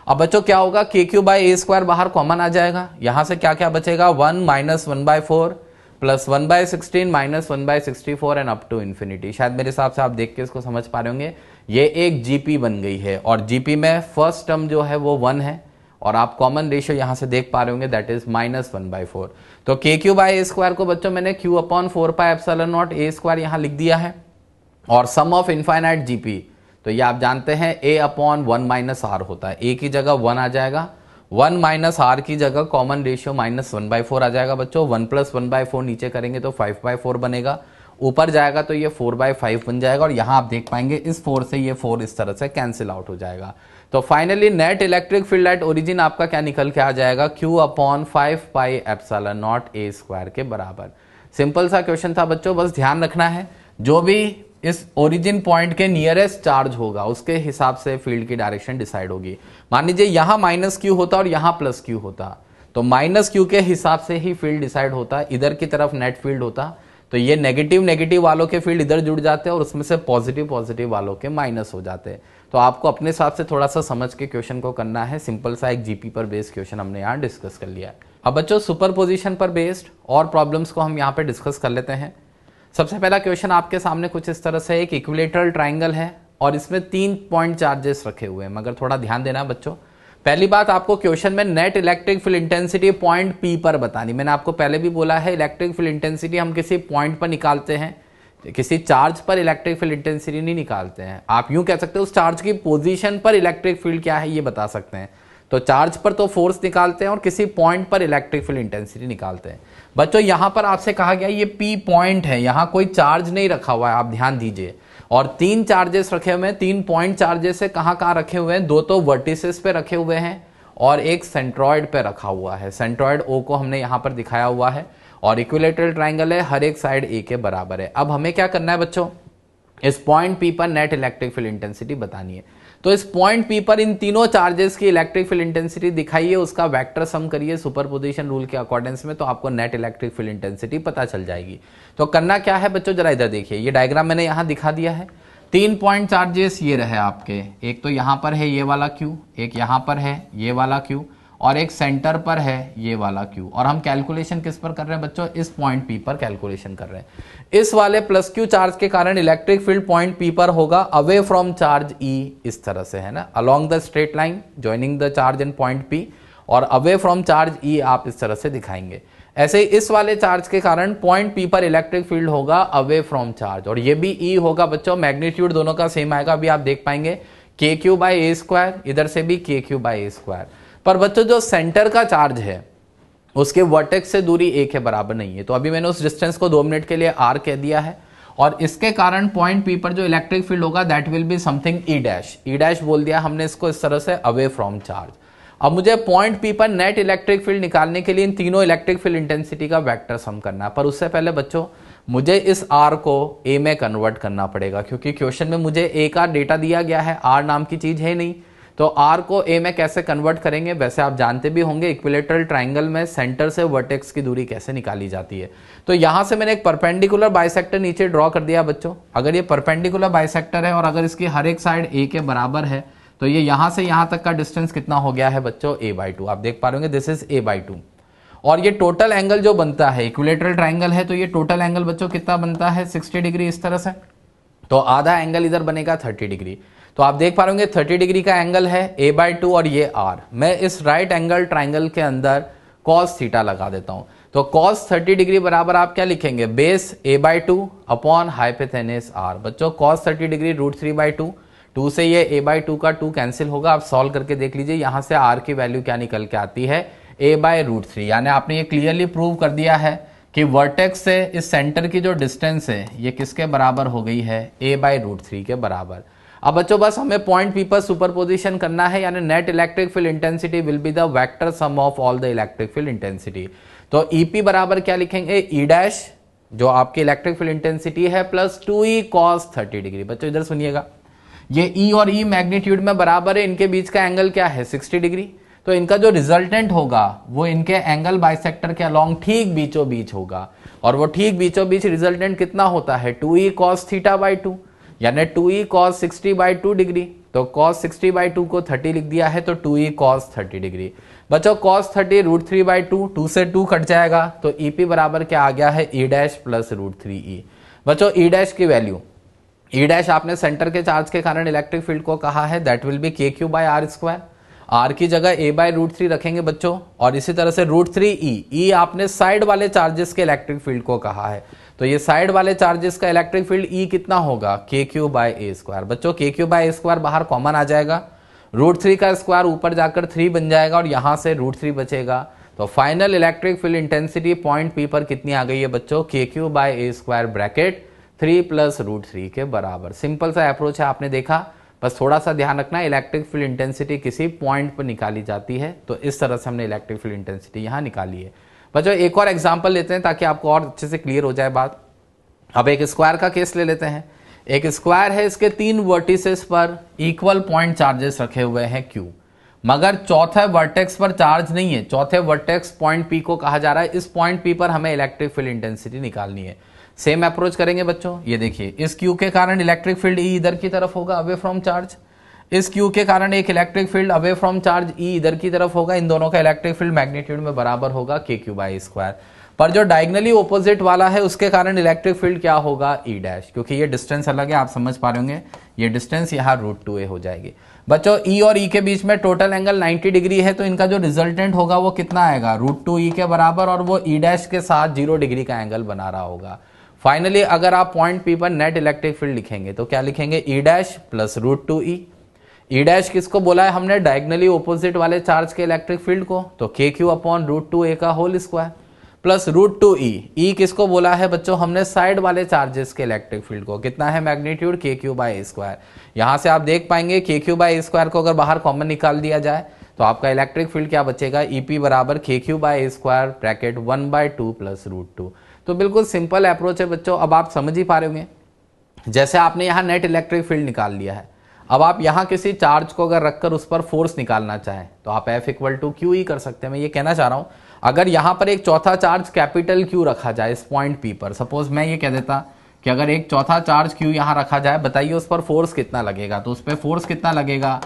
अब बच्चों क्या होगा, K Q by A square बाहर कॉमन आ जाएगा, यहां से क्या क्या बचेगा 1 minus 1/4 plus 1/16 minus 1/64 and up to infinity. शायद मेरे हिसाब से आप देख के इसको समझ पा रहे होंगे, ये एक जीपी बन गई है और जीपी में फर्स्ट टर्म जो है वो 1 है और आप कॉमन रेशियो यहां से देख पा रहे होंगे दैट इज -1/4। तो के क्यू बाई ए स्क्वायर को बच्चों मैंने q अपॉन 4πε0 ए स्क्वायर यहां लिख दिया है और सम ऑफ इनफाइनाइट जीपी, तो ये आप जानते हैं a अपॉन 1 माइनस आर होता है, a की जगह 1 आ जाएगा, 1 माइनस आर की जगह कॉमन रेशियो -1/4 आ जाएगा बच्चों। 1 प्लस 1/4 नीचे करेंगे तो 5/4 बनेगा, ऊपर जाएगा तो ये 4/5 बन जाएगा और यहां आप देख पाएंगे इस 4 से ये 4 इस तरह से कैंसिल आउट हो जाएगा। तो finally net electric field at origin आपका क्या निकल के आ जाएगा, q अपॉन 5πε0 a स्क्वायर के बराबर। सिंपल सा क्वेश्चन था बच्चों, बस ध्यान रखना है जो भी इस ओरिजिन पॉइंट के नियरेस्ट चार्ज होगा उसके हिसाब से फील्ड की डायरेक्शन डिसाइड होगी। मान लीजिए यहां -q होता और यहां +q होता, तो -q के हिसाब से ही फील्ड डिसाइड होता, इधर की तरफ नेट फील्ड होता तो ये नेगेटिव वालों के फील्ड इधर जुड़ जाते हैं और उसमें से पॉजिटिव वालों के माइनस हो जाते हैं। तो आपको अपने हिसाब से थोड़ा सा समझ के क्वेश्चन को करना है। सिंपल सा एक जीपी पर बेस्ड क्वेश्चन हमने यहाँ डिस्कस कर लिया है। अब बच्चों सुपरपोजिशन पर बेस्ड और प्रॉब्लम्स को हम यहाँ पे डिस्कस कर लेते हैं। सबसे पहला क्वेश्चन आपके सामने कुछ इस तरह से, एक इक्विलेटरल ट्राइंगल है और इसमें 3 पॉइंट चार्जेस रखे हुए हैं, मगर थोड़ा ध्यान देना बच्चों। पहली बात, आपको क्वेश्चन में net electric field intensity point P पर बतानी। मैंने आपको पहले भी बोला है इलेक्ट्रिक फील्ड इंटेंसिटी हम किसी पॉइंट पर निकालते हैं, किसी चार्ज पर इलेक्ट्रिक फील्ड इंटेंसिटी नहीं निकालते हैं। आप यूं कह सकते हो उस चार्ज की पोजीशन पर इलेक्ट्रिक फील्ड क्या है ये बता सकते हैं। तो चार्ज पर तो फोर्स निकालते हैं और किसी पॉइंट पर इलेक्ट्रिक फील्ड इंटेंसिटी निकालते हैं। बच्चों यहां पर आपसे कहा गया ये पी पॉइंट है, यहां कोई चार्ज नहीं रखा हुआ है, आप ध्यान दीजिए। और 3 चार्जेस रखे हुए हैं, 3 पॉइंट चार्जेस है, कहां रखे हुए हैं, 2 तो वर्टिसेस पे रखे हुए हैं और एक सेंट्रॉइड पे रखा हुआ है। सेंट्रॉइड ओ को हमने यहां पर दिखाया हुआ है और इक्विलेटरल ट्राइंगल है, हर एक साइड ए के बराबर है। अब हमें क्या करना है बच्चों, इस पॉइंट पी पर नेट इलेक्ट्रिक फील्ड इंटेंसिटी बतानी है। तो इस पॉइंट पी पर इन तीनों चार्जेस की इलेक्ट्रिक फील्ड इंटेंसिटी दिखाइए, उसका वेक्टर सम करिए सुपरपोजिशन रूल के अकॉर्डेंस में, तो आपको नेट इलेक्ट्रिक फील्ड इंटेंसिटी पता चल जाएगी। तो करना क्या है बच्चों, जरा इधर देखिए, ये डायग्राम मैंने यहां दिखा दिया है। 3 पॉइंट चार्जेस ये रहे आपके, एक तो यहां पर है ये वाला Q, एक यहां पर है ये वाला Q और एक सेंटर पर है ये वाला Q। और हम कैलकुलेशन किस पर कर रहे हैं बच्चों, इस पॉइंट P पर कैलकुलेशन कर रहे हैं। इस वाले +Q चार्ज के कारण इलेक्ट्रिक फील्ड पॉइंट P पर होगा अवे फ्रॉम चार्ज E, इस तरह से है ना, along the straight line joining the charge in point P, और अवे फ्रॉम चार्ज E आप इस तरह से दिखाएंगे। ऐसे ही इस वाले चार्ज के कारण पॉइंट P पर इलेक्ट्रिक फील्ड होगा अवे फ्रॉम चार्ज, और ये भी E होगा बच्चों, मैग्नीट्यूड दोनों का सेम आएगा। अभी आप देख पाएंगे KQ बाई ए स्क्वायर, इधर से भी KQ बाई ए स्क्वायर। पर बच्चों जो सेंटर का चार्ज है उसके वर्टेक्स से दूरी a के बराबर नहीं है, तो अभी मैंने उस डिस्टेंस को 2 मिनट के लिए r कह दिया है और इसके कारण पॉइंट P पर जो इलेक्ट्रिक फील्ड होगा that will be something E dash बोल दिया हमने इसको इस तरह से, अवे फ्रॉम चार्ज। अब मुझे पॉइंट P पर नेट इलेक्ट्रिक फील्ड निकालने के लिए इन तीनों इलेक्ट्रिक फील्ड इंटेंसिटी का वेक्टर सम करना है। पर उससे पहले बच्चों मुझे इस r को a में कन्वर्ट करना पड़ेगा, क्योंकि क्वेश्चन में मुझे a का डेटा दिया गया है, r नाम की चीज है नहीं। तो r को a में कैसे कन्वर्ट करेंगे, वैसे आप जानते भी होंगे इक्विलेटरल ट्राइंगल में सेंटर से वर्टेक्स की दूरी कैसे निकाली जाती है। तो यहां से मैंने एक परपेंडिकुलर बाइसेक्टर नीचे ड्रॉ कर दिया बच्चों। अगर ये परपेंडिकुलर बाइसेक्टर है और अगर इसकी हर एक साइड a के बराबर है तो ये यहां से यहां तक का डिस्टेंस कितना हो गया है बच्चों, a/2। आप देख पा रहे होंगे दिस इज a/2। और ये टोटल एंगल जो बनता है, इक्विलेटरल ट्राइंगल है तो ये टोटल एंगल बच्चों कितना बनता है, 60 डिग्री इस तरह से। तो आधा एंगल इधर बनेगा 30 डिग्री। तो आप देख पा रहे होंगे 30 डिग्री का एंगल है a/2 और ये r। मैं इस राइट एंगल ट्राइंगल के अंदर cos थीटा लगा देता हूं। तो cos 30 डिग्री बराबर आप क्या लिखेंगे, बेस a/2 अपॉन हाइपोथेनस r। बच्चों cos 30 डिग्री √3/2, 2 से ये a/2 का 2 कैंसिल होगा। आप सॉल्व करके देख लीजिए यहां से r की वैल्यू क्या निकल के आती है, a/√3। यानी आपने ये क्लियरली प्रूव कर दिया है कि वर्टेक्स से इस सेंटर की जो डिस्टेंस है ये किसके बराबर हो गई है, a/√3 के बराबर। अब बच्चों बस हमें पॉइंट पी पर सुपरपोजिशन करना है, यानी net electric field intensity will be the vector sum of all the electric field intensity. तो ईपी बराबर क्या लिखेंगे, ई डैश जो आपकी इलेक्ट्रिक फील्ड इंटेंसिटी है प्लस 2e cos 30 डिग्री। बच्चों इधर सुनिएगा, ये ई और ई मैग्नीट्यूड में बराबर है, इनके बीच का एंगल क्या है 60 डिग्री। तो इनका जो रिजल्टेंट होगा वो इनके एंगल बाइसेक्टर के अलोंग ठीक बीचों बीच होगा, और वो ठीक बीचों बीच रिजल्टेंट कितना होता है 2e cos थीटा बाई 2, यानी 2e cos 60 बाई 2 डिग्री। तो cos 60 बाई 2 को 30 लिख दिया है, तो 2e cos 30 डिग्री। बच्चों cos 30 √3 बाई 2, 2 से 2 कट जाएगा, तो EP बराबर क्या आ गया है E डैश प्लस √3e। बच्चों E डैश की वैल्यू, E डैश आपने सेंटर के चार्ज के कारण इलेक्ट्रिक फील्ड को कहा है, that will be KQ by R square. R की जगह A बाय √3 रखेंगे बच्चों, और इसी तरह से √3e, E आपने साइड वाले चार्जेस के इलेक्ट्रिक फील्ड को कहा है, तो ये साइड वाले चार्जेस का इलेक्ट्रिक फील्ड E कितना होगा KQ बाय A स्क्वायर। बच्चों KQ बाय A स्क्वायर बाहर कॉमन आ जाएगा, √3 का स्क्वायर ऊपर जाकर 3 बन जाएगा, और यहां से √3 बचेगा। तो final electric field intensity point P पर कितनी आ गई है बच्चों, KQ by A square bracket 3 plus √3 के बराबर। सिंपल सा अप्रोच है, आपने देखा, बस थोड़ा सा ध्यान रखना, इलेक्ट्रिक फील्ड इंटेंसिटी किसी पॉइंट पर निकाली जाती है, तो इस तरह से हमने इलेक्ट्रिक फील्ड इंटेंसिटी यहां निकाली है। बच्चों एक और एग्जांपल लेते हैं ताकि आपको और अच्छे से क्लियर हो जाए बात। अब एक स्क्वायर का केस ले लेते हैं। एक स्क्वायर है, इसके 3 वर्टिसेस पर इक्वल पॉइंट चार्जेस रखे हुए हैं Q, मगर चौथे वर्टेक्स पर चार्ज नहीं है। चौथे वर्टेक्स पॉइंट P को कहा जा रहा है, इस पॉइंट P पर हमें इलेक्ट्रिक फील्ड इंटेंसिटी निकालनी है। सेम अप्रोच करेंगे बच्चों, ये देखिए इस Q के कारण इलेक्ट्रिक फील्ड E इधर की तरफ होगा अवे फ्रॉम चार्ज, इस Q के कारण एक electric field away from charge E इधर की तरफ होगा, इन दोनों का इलेक्ट्रिक फील्ड मैग्नीट्यूड में बराबर होगा KQ बाय स्क्वायर। पर जो डायगनली ऑपोजिट वाला है उसके कारण इलेक्ट्रिक फील्ड क्या होगा E डैश, क्योंकि ये डिस्टेंस अलग है, आप समझ पा रहे होंगे, ये डिस्टेंस यहाँ √2a हो जाएगी। बच्चों E और E के बीच में टोटल एंगल 90 डिग्री है, तो इनका जो रिजल्टेंट होगा वो कितना आएगा √2e के बराबर, और वो E डैश के साथ 0 डिग्री का एंगल बना रहा होगा। फाइनली अगर आप पॉइंट P पर नेट इलेक्ट्रिक फील्ड लिखेंगे तो क्या लिखेंगे, E dash plus √2e। E dash किसको बोला है हमने, डायगनली ऑपोजिट वाले चार्ज के इलेक्ट्रिक फील्ड को, तो KQ अपॉन √2a का whole square plus √2e। E किसको बोला है बच्चों हमने, साइड वाले चार्जेस के इलेक्ट्रिक फील्ड को, कितना है magnitude KQ by A square. यहां से आप देख पाएंगे KQ बाय A स्क्वायर को अगर बाहर कॉमन निकाल दिया जाए तो आपका इलेक्ट्रिक फील्ड क्या बचेगा, EP बराबर KQ by A square bracket 1/2 plus √2। तो बिल्कुल सिंपल अप्रोच है बच्चों, अब आप समझ ही पा रहे होंगे। जैसे आपने यहाँ नेट इलेक्ट्रिक फील्ड निकाल लिया है, अब आप यहाँ किसी चार्ज को अगर रखकर उस पर फोर्स निकालना चाहें तो आप F इक्वल टू QE कर सकते हैं। मैं ये कहना चाह रहा हूँ, अगर यहाँ पर एक चौथा चार्ज कैपिटल Q रखा जाए इस पॉइंट P पर, सपोज मैं ये कह देता कि अगर एक चौथा चार्ज Q यहाँ रखा जाए, बताइए उस पर फोर्स कितना लगेगा, तो उस पर फोर्स कितना लगेगा,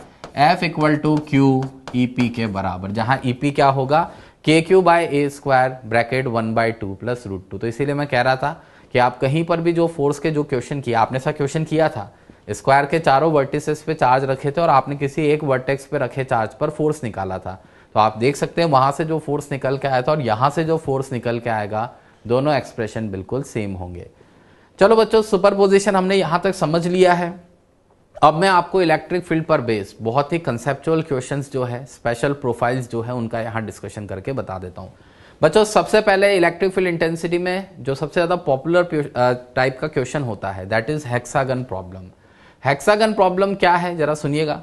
F इक्वल टू QEP के बराबर, जहां EP क्या होगा KQ by A square bracket 1/2 plus √2। तो इसीलिए मैं कह रहा था कि आप कहीं पर भी जो फोर्स के जो क्वेश्चन किया, आपने सा क्वेश्चन किया था, स्क्वायर के चारों वर्टिसेस पे चार्ज रखे थे और आपने किसी एक वर्टेक्स पे रखे चार्ज पर फोर्स निकाला था, तो आप देख सकते हैं वहां से जो फोर्स निकल के आया था और यहां से जो फोर्स निकल के आएगा, दोनों एक्सप्रेशन बिल्कुल सेम होंगे। चलो बच्चों, सुपरपोजिशन हमने यहां तक समझ लिया है। अब मैं आपको इलेक्ट्रिक फील्ड पर बेस्ड बहुत ही कंसेप्चुअल क्वेश्चंस जो है, स्पेशल प्रोफाइल्स जो है, उनका यहां डिस्कशन करके बता देता हूं। बच्चों सबसे पहले इलेक्ट्रिक फील्ड इंटेंसिटी में जो सबसे ज्यादा पॉपुलर टाइप का क्वेश्चन होता है, that is hexagon problem. Hexagon problem क्या है जरा सुनिएगा।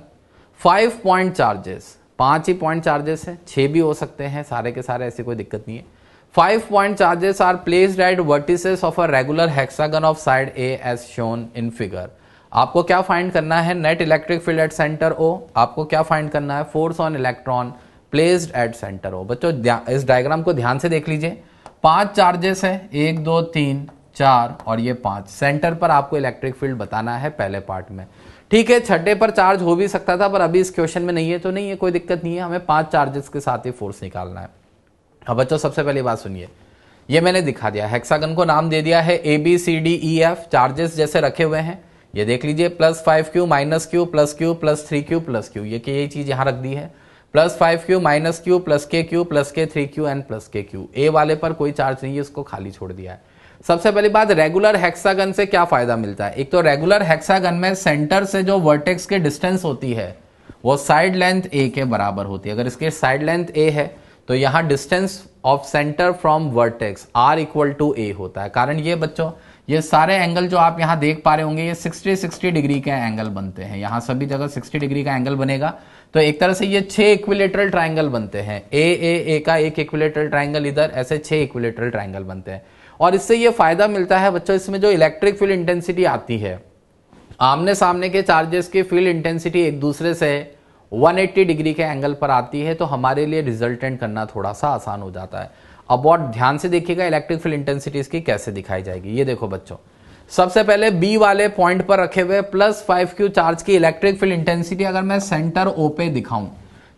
5 पॉइंट चार्जेस, 5 ही पॉइंट चार्जेस है, 6 भी हो सकते हैं, सारे के सारे, ऐसी कोई दिक्कत नहीं है। 5 point charges are placed at vertices of a regular hexagon of side A as shown in figure. आपको क्या फाइंड करना है, net electric field at centre O। आपको क्या फाइंड करना है, force on electron placed at centre O। बच्चों इस डायग्राम को ध्यान से देख लीजिए, 5 चार्जेस है, 1 2 3 4 और ये 5, सेंटर पर आपको इलेक्ट्रिक फील्ड बताना है पहले पार्ट में। ठीक है, छठे पर चार्ज हो भी सकता था, पर अभी इस क्वेश्चन में नहीं है, तो नहीं है, कोई दिक्कत नहीं है, हमें 5 चार्जेस के साथ ही फोर्स निकालना है। अब बच्चों सबसे पहली बात सुनिए, ये मैंने दिखा दिया, हेक्सागन को नाम दे दिया है ABCDEF, चार्जेस जैसे रखे हुए हैं, ये देख लीजिए, +5Q -Q +Q +3Q +Q, ये चीज यहां रख दी है, +5Q -Q +KQ +K 3Q and +KQ। ए वाले पर कोई चार्ज नहीं है, उसको खाली छोड़ दिया है। सबसे पहली बात, रेगुलर हेक्सागन से क्या फायदा मिलता है, एक तो रेगुलर हेक्सागन में सेंटर से जो वर्टेक्स की डिस्टेंस होती है वो साइड लेंथ A के बराबर होती है। अगर इसके साइड लेंथ A है तो यहाँ distance of centre from vertex R equal to A होता है। कारण ये बच्चों, ये सारे एंगल जो आप यहाँ देख पा रहे होंगे ये 60 डिग्री के एंगल बनते हैं, यहाँ सभी जगह 60 डिग्री का एंगल बनेगा। तो एक तरह से ये 6 इक्विलेटरल ट्राइंगल बनते हैं, ए का एक इक्विलेटरल ट्राइंगल इधर, ऐसे 6 इक्विलेटरल ट्राइंगल बनते हैं। और इससे ये फायदा मिलता है बच्चों, इसमें जो इलेक्ट्रिक फील्ड इंटेंसिटी आती है, आमने सामने के चार्जेस की फील्ड इंटेंसिटी एक दूसरे से 180 डिग्री के एंगल पर आती है, तो हमारे लिए रिजल्टेंट करना थोड़ा सा आसान हो जाता है। अब बहुत ध्यान से देखिएगा इलेक्ट्रिक फील्ड इंटेंसिटी इसकी कैसे दिखाई जाएगी। ये देखो बच्चों, सबसे पहले बी वाले पॉइंट पर रखे हुए +5Q चार्ज की इलेक्ट्रिक फील्ड इंटेंसिटी अगर मैं सेंटर ओ पे दिखाऊं,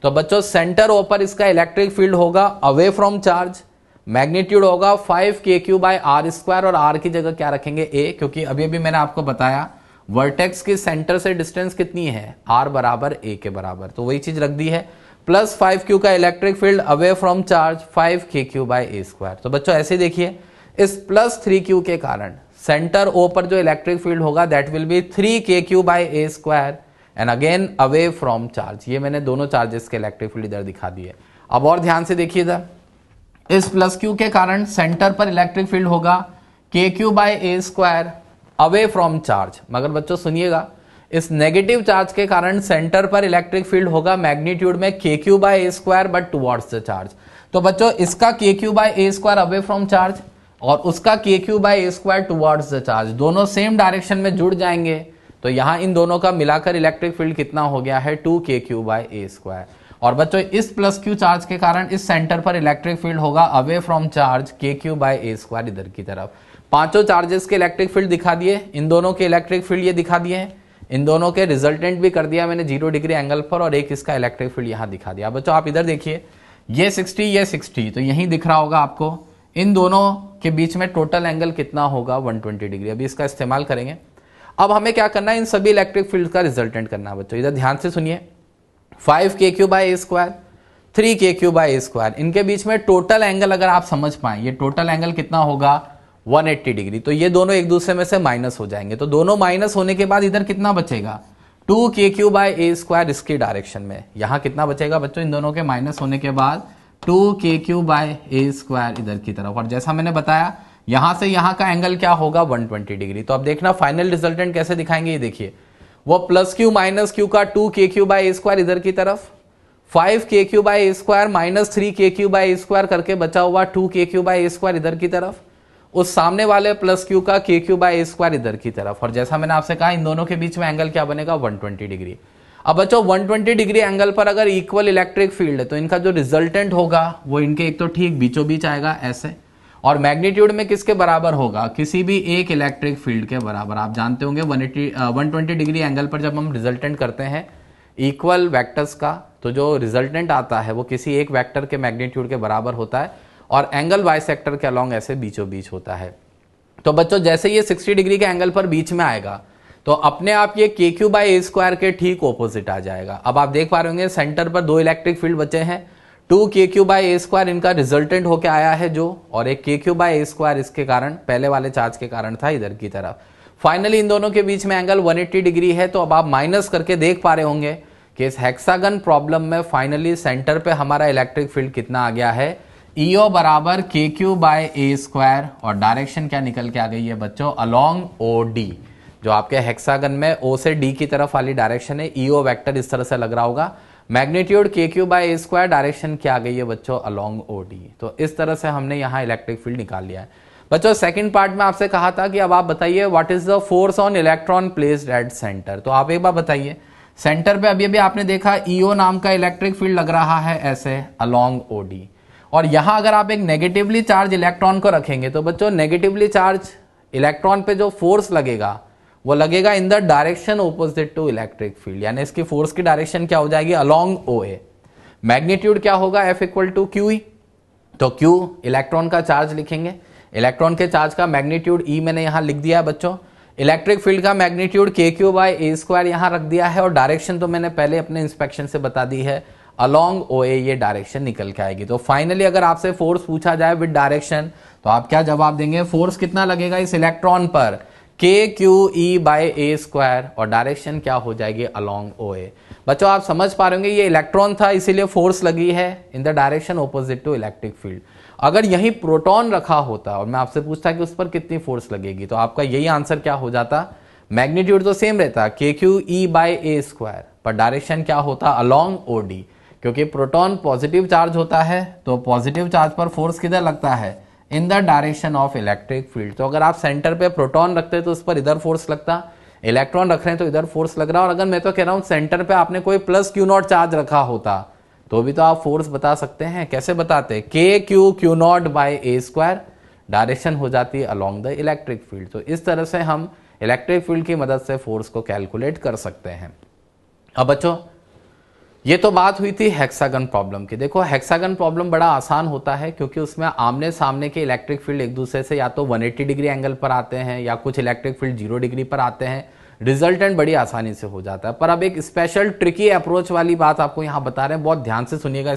तो बच्चों सेंटर ओ पर इसका इलेक्ट्रिक फील्ड होगा अवे फ्रॉम चार्ज, मैग्नीट्यूड होगा 5KQ/r² और r की जगह क्या रखेंगे a, क्योंकि अभी अभी मैंने आपको बताया वर्टेक्स की सेंटर से डिस्टेंस कितनी है, r बराबर a के बराबर, तो वही चीज रख दी है। +5Q का electric field away from charge 5KQ/a²। तो बच्चों ऐसे देखिए, इस +3Q के कारण सेंटर ओ पर जो इलेक्ट्रिक फील्ड होगा that will B 3KQ/a² and again away from charge. ये मैंने दोनों चार्जेस के इलेक्ट्रिक फील्ड इधर दिखा दिए। अब और ध्यान से देखिए इधर, इस +Q के कारण सेंटर पर इलेक्ट्रिक फील्ड होगा KQ/a² अवे फ्रॉम चार्ज। मगर बच्चों सुनिएगा, इस नेगेटिव चार्ज के कारण सेंटर पर इलेक्ट्रिक फील्ड होगा मैग्नीट्यूड में KQ/a² but towards the charge. तो बच्चों इसका KQ/a² अवे फ्रॉम चार्ज और उसका KQ/a² टुवर्ड्स द चार्ज, दोनों सेम डायरेक्शन में जुड़ जाएंगे, तो यहां इन दोनों का मिलाकर इलेक्ट्रिक फील्ड कितना हो गया है 2KQ/a²। और बच्चों इस +Q चार्ज के कारण इस सेंटर पर इलेक्ट्रिक फील्ड होगा अवे फ्रॉम चार्ज KQ/a² इधर की तरफ। पांचों चार्जेस के इलेक्ट्रिक फील्ड दिखा दिए, इन दोनों के इलेक्ट्रिक फील्ड ये दिखा दिए हैं, इन दोनों के रिजल्टेंट भी कर दिया मैंने 0 डिग्री एंगल पर, और एक इसका इलेक्ट्रिक फील्ड यहां दिखा दिया। बच्चों आप इधर देखिए, ये 60 ये 60, तो यही दिख रहा होगा आपको, इन दोनों के बीच में टोटल एंगल कितना होगा 120 डिग्री। अभी इसका इस्तेमाल करेंगे। अब हमें क्या करना है, इन सभी इलेक्ट्रिक फील्ड का रिजल्टेंट करना है। बच्चों इधर ध्यान से सुनिए, 5KQ/a², 3KQ/a², इनके बीच में टोटल एंगल अगर आप समझ पाए, ये टोटल एंगल कितना होगा 180 डिग्री। तो ये दोनों एक दूसरे में से माइनस हो जाएंगे, तो दोनों माइनस होने के बाद इधर कितना बचेगा 2KQ/a² इसकी डायरेक्शन में। यहां कितना बचेगा बच्चों, इन दोनों के माइनस होने के बाद 2KQ/a² इधर की तरफ। और जैसा मैंने बताया यहां से यहां का एंगल क्या होगा 120 डिग्री। तो अब देखना फाइनल रिजल्टेंट कैसे दिखाएंगे, ये देखिए, वो +Q - Q का 2KQ/a² इधर की तरफ, 5KQ/a² - 3KQ/a² करके बचा हुआ 2KQ/a² इधर की तरफ, उस सामने वाले +Q का KQ/a² इधर की तरफ। और जैसा मैंने आपसे कहा इन दोनों के बीच में एंगल क्या बनेगा 120 डिग्री। अब बच्चों 120 डिग्री एंगल पर अगर इक्वल इलेक्ट्रिक फील्ड है, तो इनका जो रिजल्टेंट होगा वो इनके एक तो ठीक बीचों बीच आएगा ऐसे, और मैग्नीट्यूड में किसके बराबर होगा, किसी भी एक इलेक्ट्रिक फील्ड के बराबर। आप जानते होंगे 120 डिग्री एंगल पर जब हम रिजल्टेंट करते हैं इक्वल वेक्टर्स का, तो जो रिजल्टेंट आता है वो किसी एक वेक्टर के मैग्नीट्यूड के बराबर होता है, और एंगल बाइसेक्टर के अलोंग ऐसे बीचों बीच होता है। तो बच्चों जैसे ये 60 डिग्री के एंगल पर बीच में आएगा, तो अपने आप ये KQ/a² के ठीक ऑपोजिट आ जाएगा। अब आप देख पा रहे होंगे सेंटर पर दो इलेक्ट्रिक फील्ड बचे हैं, 2KQ/a² इनका रिजल्टेंट होके आया है जो, और एक KQ/a² इसके कारण, पहले वाले चार्ज के कारण था इधर की तरफ। फाइनली इन दोनों के बीच में एंगल 180 डिग्री है। तो अब आप माइनस करके देख पा रहे होंगे कि इस हेक्सागन प्रॉब्लम में फाइनली सेंटर पे हमारा इलेक्ट्रिक फील्ड कितना आ गया है, EO बराबर KQ/a², और डायरेक्शन क्या निकल के आ गई है बच्चों, अलोंग OD। जो आपके हेक्सागन में O से D की तरफ वाली डायरेक्शन है, EO वेक्टर इस तरह से लग रहा होगा, मैग्नीट्यूड KQ/a², डायरेक्शन क्या आ गई है बच्चों अलोंग OD। तो इस तरह से हमने यहाँ इलेक्ट्रिक फील्ड निकाल लिया है। बच्चों सेकंड पार्ट में आपसे कहा था कि अब आप बताइए what is the force on electron placed at centre. तो आप एक बार बताइए, सेंटर पे अभी अभी आपने देखा EO नाम का इलेक्ट्रिक फील्ड लग रहा है ऐसे अलोंग OD, और यहां अगर आप एक नेगेटिवली चार्ज इलेक्ट्रॉन को रखेंगे, तो बच्चों नेगेटिवली चार्ज इलेक्ट्रॉन पे जो फोर्स लगेगा वो लगेगा in the direction opposite to electric field, यानी इसकी फोर्स की डायरेक्शन क्या हो जाएगी अलोंग OA। मैग्नीट्यूड क्या होगा F = QE, तो Q इलेक्ट्रॉन का चार्ज लिखेंगे, इलेक्ट्रॉन के चार्ज का मैग्नीट्यूड E मैंने यहां लिख दिया है बच्चों, इलेक्ट्रिक फील्ड का मैग्नीट्यूड KQ/a² यहां रख दिया है, और डायरेक्शन तो मैंने पहले अपने इंस्पेक्शन से बता दी है अलोंग OA, ये डायरेक्शन निकल के आएगी। तो फाइनली अगर आपसे फोर्स पूछा जाए विद डायरेक्शन, तो आप क्या जवाब देंगे, फोर्स कितना लगेगा इस इलेक्ट्रॉन पर KQE/a², और डायरेक्शन क्या हो जाएगी अलोंग OA। बच्चों आप समझ पा रहे होंगे ये इलेक्ट्रॉन था इसीलिए फोर्स लगी है in the direction opposite to electric field. अगर यही प्रोटॉन रखा होता और मैं आपसे पूछता कि उस पर कितनी फोर्स लगेगी तो आपका यही आंसर क्या हो जाता, मैग्नीट्यूड तो सेम रहता KQE/A², पर डायरेक्शन क्या होता अलोंग OD, क्योंकि प्रोटॉन पॉजिटिव चार्ज होता है तो पॉजिटिव चार्ज पर फोर्स किधर लगता है, in the direction of electric field. तो अगर आप सेंटर पे प्रोटॉन रखते तो उस पर इधर फोर्स लगता, इलेक्ट्रॉन रख रहे हैं तो इधर फोर्स लग रहा है। और अगर मैं तो कह रहा हूं सेंटर पे आपने कोई +Q0 चार्ज रखा होता तो भी तो आप फोर्स बता सकते हैं। कैसे बताते, KQ/A², डायरेक्शन हो जाती है अलोंग द इलेक्ट्रिक फील्ड। तो इस तरह से हम इलेक्ट्रिक फील्ड की मदद से फोर्स को कैलकुलेट कर सकते हैं। अब बच्चों ये तो बात हुई थी हेक्सागन प्रॉब्लम की। देखो हेक्सागन प्रॉब्लम बड़ा आसान होता है क्योंकि उसमें आमने सामने के इलेक्ट्रिक फील्ड एक दूसरे से या तो 180 डिग्री एंगल पर आते हैं या कुछ इलेक्ट्रिक फील्ड 0 डिग्री पर आते हैं, रिजल्टेंट बड़ी आसानी से हो जाता है। पर अब एक स्पेशल ट्रिकी अप्रोच वाली बात आपको यहां बता रहे हैं, बहुत ध्यान से सुनिएगा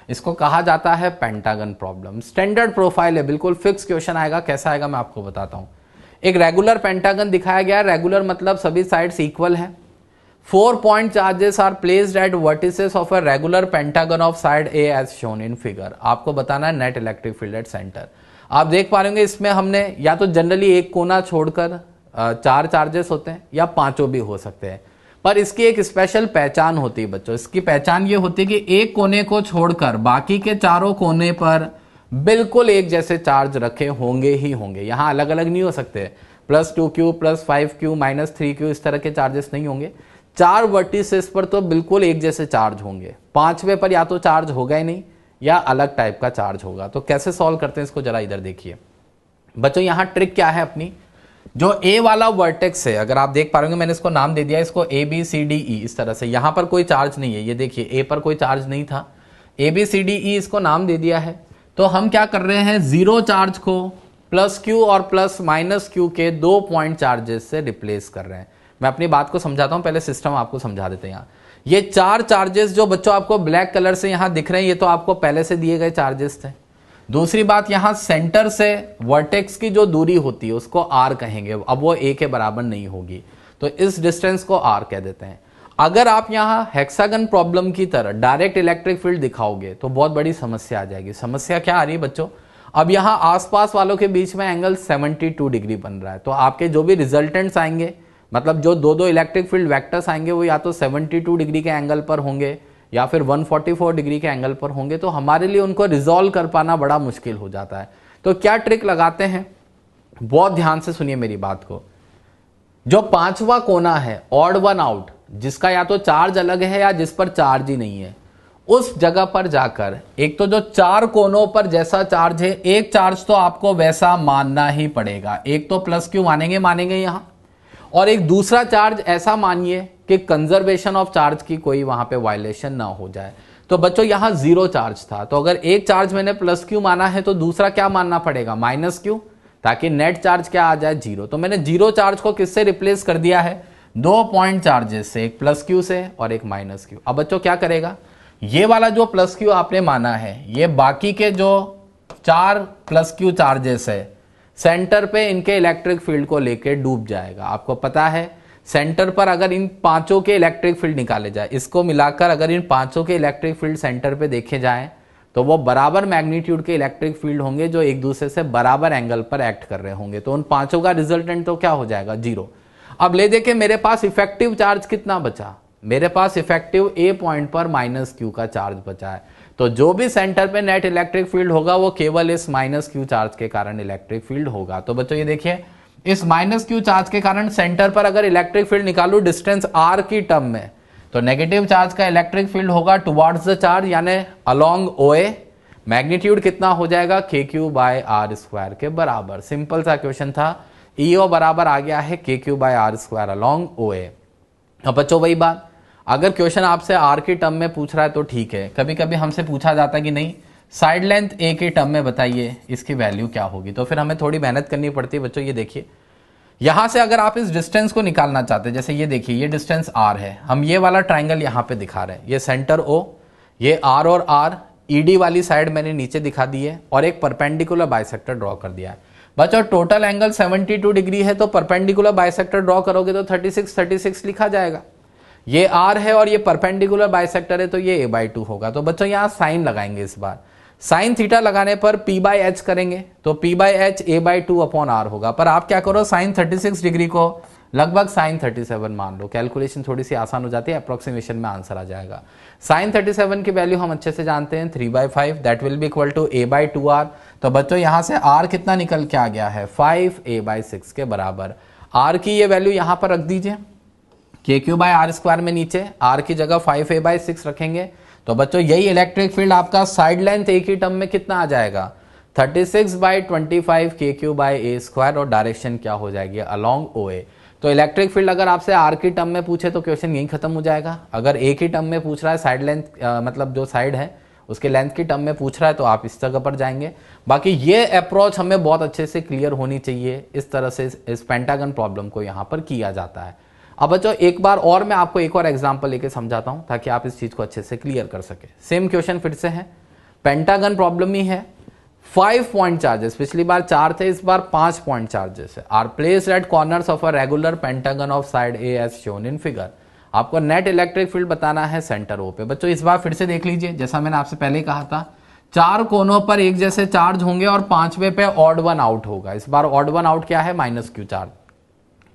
इसको कहा जाता है पेंटागन प्रॉब्लम। स्टैंडर्ड प्रोफाइल है, बिल्कुल फिक्स क्वेश्चन आएगा। कैसा आएगा मैं आपको बताता हूं। एक रेगुलर पेंटागन दिखाया गया है, रेगुलर मतलब सभी साइड्स इक्वल है। 4 point charges are placed at vertices of a regular pentagon of side A as shown in figure। आपको बताना है net electric field at centre. आप देख पा रहे होंगे इसमें हमने या तो जनरली एक कोना छोड़कर 4 चार्जेस होते हैं या 5 भी हो सकते हैं, पर इसकी एक स्पेशल पहचान होती है बच्चों। इसकी पहचान ये होती है कि एक कोने को छोड़कर बाकी के चारों कोने पर बिल्कुल एक जैसे चार्ज रखे होंगे ही होंगे। यहां अलग अलग नहीं हो सकते, +2Q +5Q -3Q इस तरह के चार्जेस नहीं होंगे। 4 वर्टिसेस पर तो बिल्कुल एक जैसे चार्ज होंगे, 5वें पर या तो चार्ज होगा ही नहीं या अलग टाइप का चार्ज होगा। तो कैसे सॉल्व करते हैं इसको जरा इधर देखिए बच्चों। यहां ट्रिक क्या है अपनी, जो A वाला वर्टेक्स है, अगर आप देख पा रहे होंगे मैंने इसको नाम दे दिया इसको ABCDE इस तरह से। यहां पर कोई चार्ज नहीं है, ये देखिए A पर कोई चार्ज नहीं था, ABCDE इसको नाम दे दिया है। तो हम क्या कर रहे हैं, 0 चार्ज को +Q और +-Q के 2 पॉइंट चार्जेस से रिप्लेस कर रहे हैं। मैं अपनी बात को समझाता हूं, पहले सिस्टम आपको समझा देते हैं। यहाँ ये 4 चार्जेस जो बच्चों आपको ब्लैक कलर से यहां दिख रहे हैं, ये तो आपको पहले से दिए गए चार्जेस थे। दूसरी बात, यहां सेंटर से वर्टेक्स की जो दूरी होती है उसको R कहेंगे, अब वो A के बराबर नहीं होगी तो इस डिस्टेंस को R कह देते हैं। अगर आप यहां हेक्सागन प्रॉब्लम की तरह डायरेक्ट इलेक्ट्रिक फील्ड दिखाओगे तो बहुत बड़ी समस्या आ जाएगी। समस्या क्या आ रही है बच्चों, अब यहां आसपास वालों के बीच में एंगल 72 डिग्री बन रहा है, तो आपके जो भी रिजल्टेंट्स आएंगे, मतलब जो दो इलेक्ट्रिक फील्ड वेक्टर्स आएंगे वो या तो 72 डिग्री के एंगल पर होंगे या फिर 144 डिग्री के एंगल पर होंगे। तो हमारे लिए उनको रिजॉल्व कर पाना बड़ा मुश्किल हो जाता है। तो क्या ट्रिक लगाते हैं, बहुत ध्यान से सुनिए मेरी बात को। जो 5वां कोना है ऑड वन आउट, जिसका या तो चार्ज अलग है या जिस पर चार्ज ही नहीं है, उस जगह पर जाकर एक तो जो 4 कोनों पर जैसा चार्ज है, एक चार्ज तो आपको वैसा मानना ही पड़ेगा। एक तो +Q मानेंगे यहां, और एक दूसरा चार्ज ऐसा मानिए कि कंजर्वेशन ऑफ चार्ज की कोई वहां पे वायलेशन ना हो जाए। तो बच्चों यहां 0 चार्ज था, तो अगर एक चार्ज मैंने +Q माना है तो दूसरा क्या मानना पड़ेगा, -Q, ताकि नेट चार्ज क्या आ जाए, 0। तो मैंने 0 चार्ज को किससे रिप्लेस कर दिया है, 2 पॉइंट चार्जेस से, एक +Q से और एक -Q। अब बच्चों क्या करेगा, ये वाला जो +Q आपने माना है, ये बाकी के जो 4 +Q चार्जेस है सेंटर पे इनके इलेक्ट्रिक फील्ड को लेकर डूब जाएगा। आपको पता है सेंटर पर अगर इन 5 के इलेक्ट्रिक फील्ड निकाले जाए, इसको मिलाकर अगर इन 5 के इलेक्ट्रिक फील्ड सेंटर पे देखे जाएं तो वो बराबर मैग्नीट्यूड के इलेक्ट्रिक फील्ड होंगे जो एक दूसरे से बराबर एंगल पर एक्ट कर रहे होंगे। तो उन 5 का रिजल्टेंट तो क्या हो जाएगा, 0। अब ले देखे मेरे पास इफेक्टिव चार्ज कितना बचा, मेरे पास इफेक्टिव A पॉइंट पर -Q का चार्ज बचा है। तो जो भी सेंटर पे नेट इलेक्ट्रिक फील्ड होगा वो केवल इस -Q चार्ज के कारण इलेक्ट्रिक फील्ड होगा। तो बच्चों ये देखिए, इस -Q चार्ज के कारण सेंटर पर अगर इलेक्ट्रिक फील्ड निकालू डिस्टेंस R की टर्म में, तो नेगेटिव चार्ज का इलेक्ट्रिक फील्ड होगा टुवर्ड्स द चार्ज यानी अलोंग OA। मैग्नीट्यूड कितना हो जाएगा, KQ/R² के बराबर। सिंपल सा क्वेश्चन था, EO बराबर आ गया है KQ/R² अलोंग OA। अब बच्चों वही बात, अगर क्वेश्चन आपसे R की टर्म में पूछ रहा है तो ठीक है, कभी कभी हमसे पूछा जाता है कि नहीं साइड लेंथ A की टर्म में बताइए इसकी वैल्यू क्या होगी, तो फिर हमें थोड़ी मेहनत करनी पड़ती है। बच्चों ये देखिए, यहां से अगर आप इस डिस्टेंस को निकालना चाहते हैं, जैसे ये देखिए ये डिस्टेंस R है, हम ये वाला ट्राइंगल यहां पे दिखा रहे हैं, ये सेंटर O, ये R और R, ED वाली साइड मैंने नीचे दिखा दी है और एक परपेंडिकुलर बाइसेक्टर ड्रॉ कर दिया है। बच्चों टोटल एंगल 72 डिग्री है, तो परपेंडिकुलर बाइसेक्टर ड्रॉ करोगे तो 36 लिखा जाएगा। ये आर है और ये परपेंडिकुलर बाइसेक्टर है तो ये a/2 होगा। तो बच्चों यहाँ साइन लगाएंगे, इस बार साइन थीटा लगाने पर p/h करेंगे तो p/h a/2 अपॉन r होगा। पर आप क्या करो, साइन 36 डिग्री को लगभग साइन 37 मान लो, कैलकुलेशन थोड़ी सी आसान हो जाती है, अप्रोक्सीमेशन में आंसर आ जाएगा। साइन 37 की वैल्यू हम अच्छे से जानते हैं 3/5, that will be equal to a/2r। तो बच्चों यहां से r कितना निकल के आ गया है 5a/6 के बराबर। r की ये वैल्यू यहां पर रख दीजिए, kq/r² में नीचे r की जगह 5a/6 रखेंगे तो बच्चों यही इलेक्ट्रिक फील्ड आपका साइड लेंथ एक ही टर्म में कितना आ जाएगा 36/25 kq/a² और डायरेक्शन क्या हो जाएगी अलोंग OA। तो इलेक्ट्रिक फील्ड अगर आपसे आर की टर्म में पूछे तो क्वेश्चन यही खत्म हो जाएगा। अगर ए की टर्म में पूछ रहा है, साइड लेंथ मतलब जो साइड है उसके लेंथ की टर्म में पूछ रहा है तो आप इस जगह पर जाएंगे। बाकी ये अप्रोच हमें बहुत अच्छे से क्लियर होनी चाहिए, इस तरह से इस पेंटागन प्रॉब्लम को यहाँ पर किया जाता है। अब बच्चों एक बार और मैं आपको एक और एग्जाम्पल लेके समझाता हूँ ताकि आप इस चीज को अच्छे से क्लियर कर सके। सेम क्वेश्चन फिर से है, पेंटागन प्रॉब्लम ही है। 5 पॉइंट चार्जेस, पिछली बार 4 थे, इस बार 5 पॉइंट चार्जेस है, are placed at corners of a regular pentagon of side A as shown in figure. आपको नेट इलेक्ट्रिक फील्ड बताना है सेंटर ओ पे। बच्चों इस बार फिर से देख लीजिए, जैसा मैंने आपसे पहले कहा था 4 कोनों पर एक जैसे चार्ज होंगे और 5वें पे ऑड वन आउट होगा। इस बार ऑड वन आउट क्या है -q चार्ज।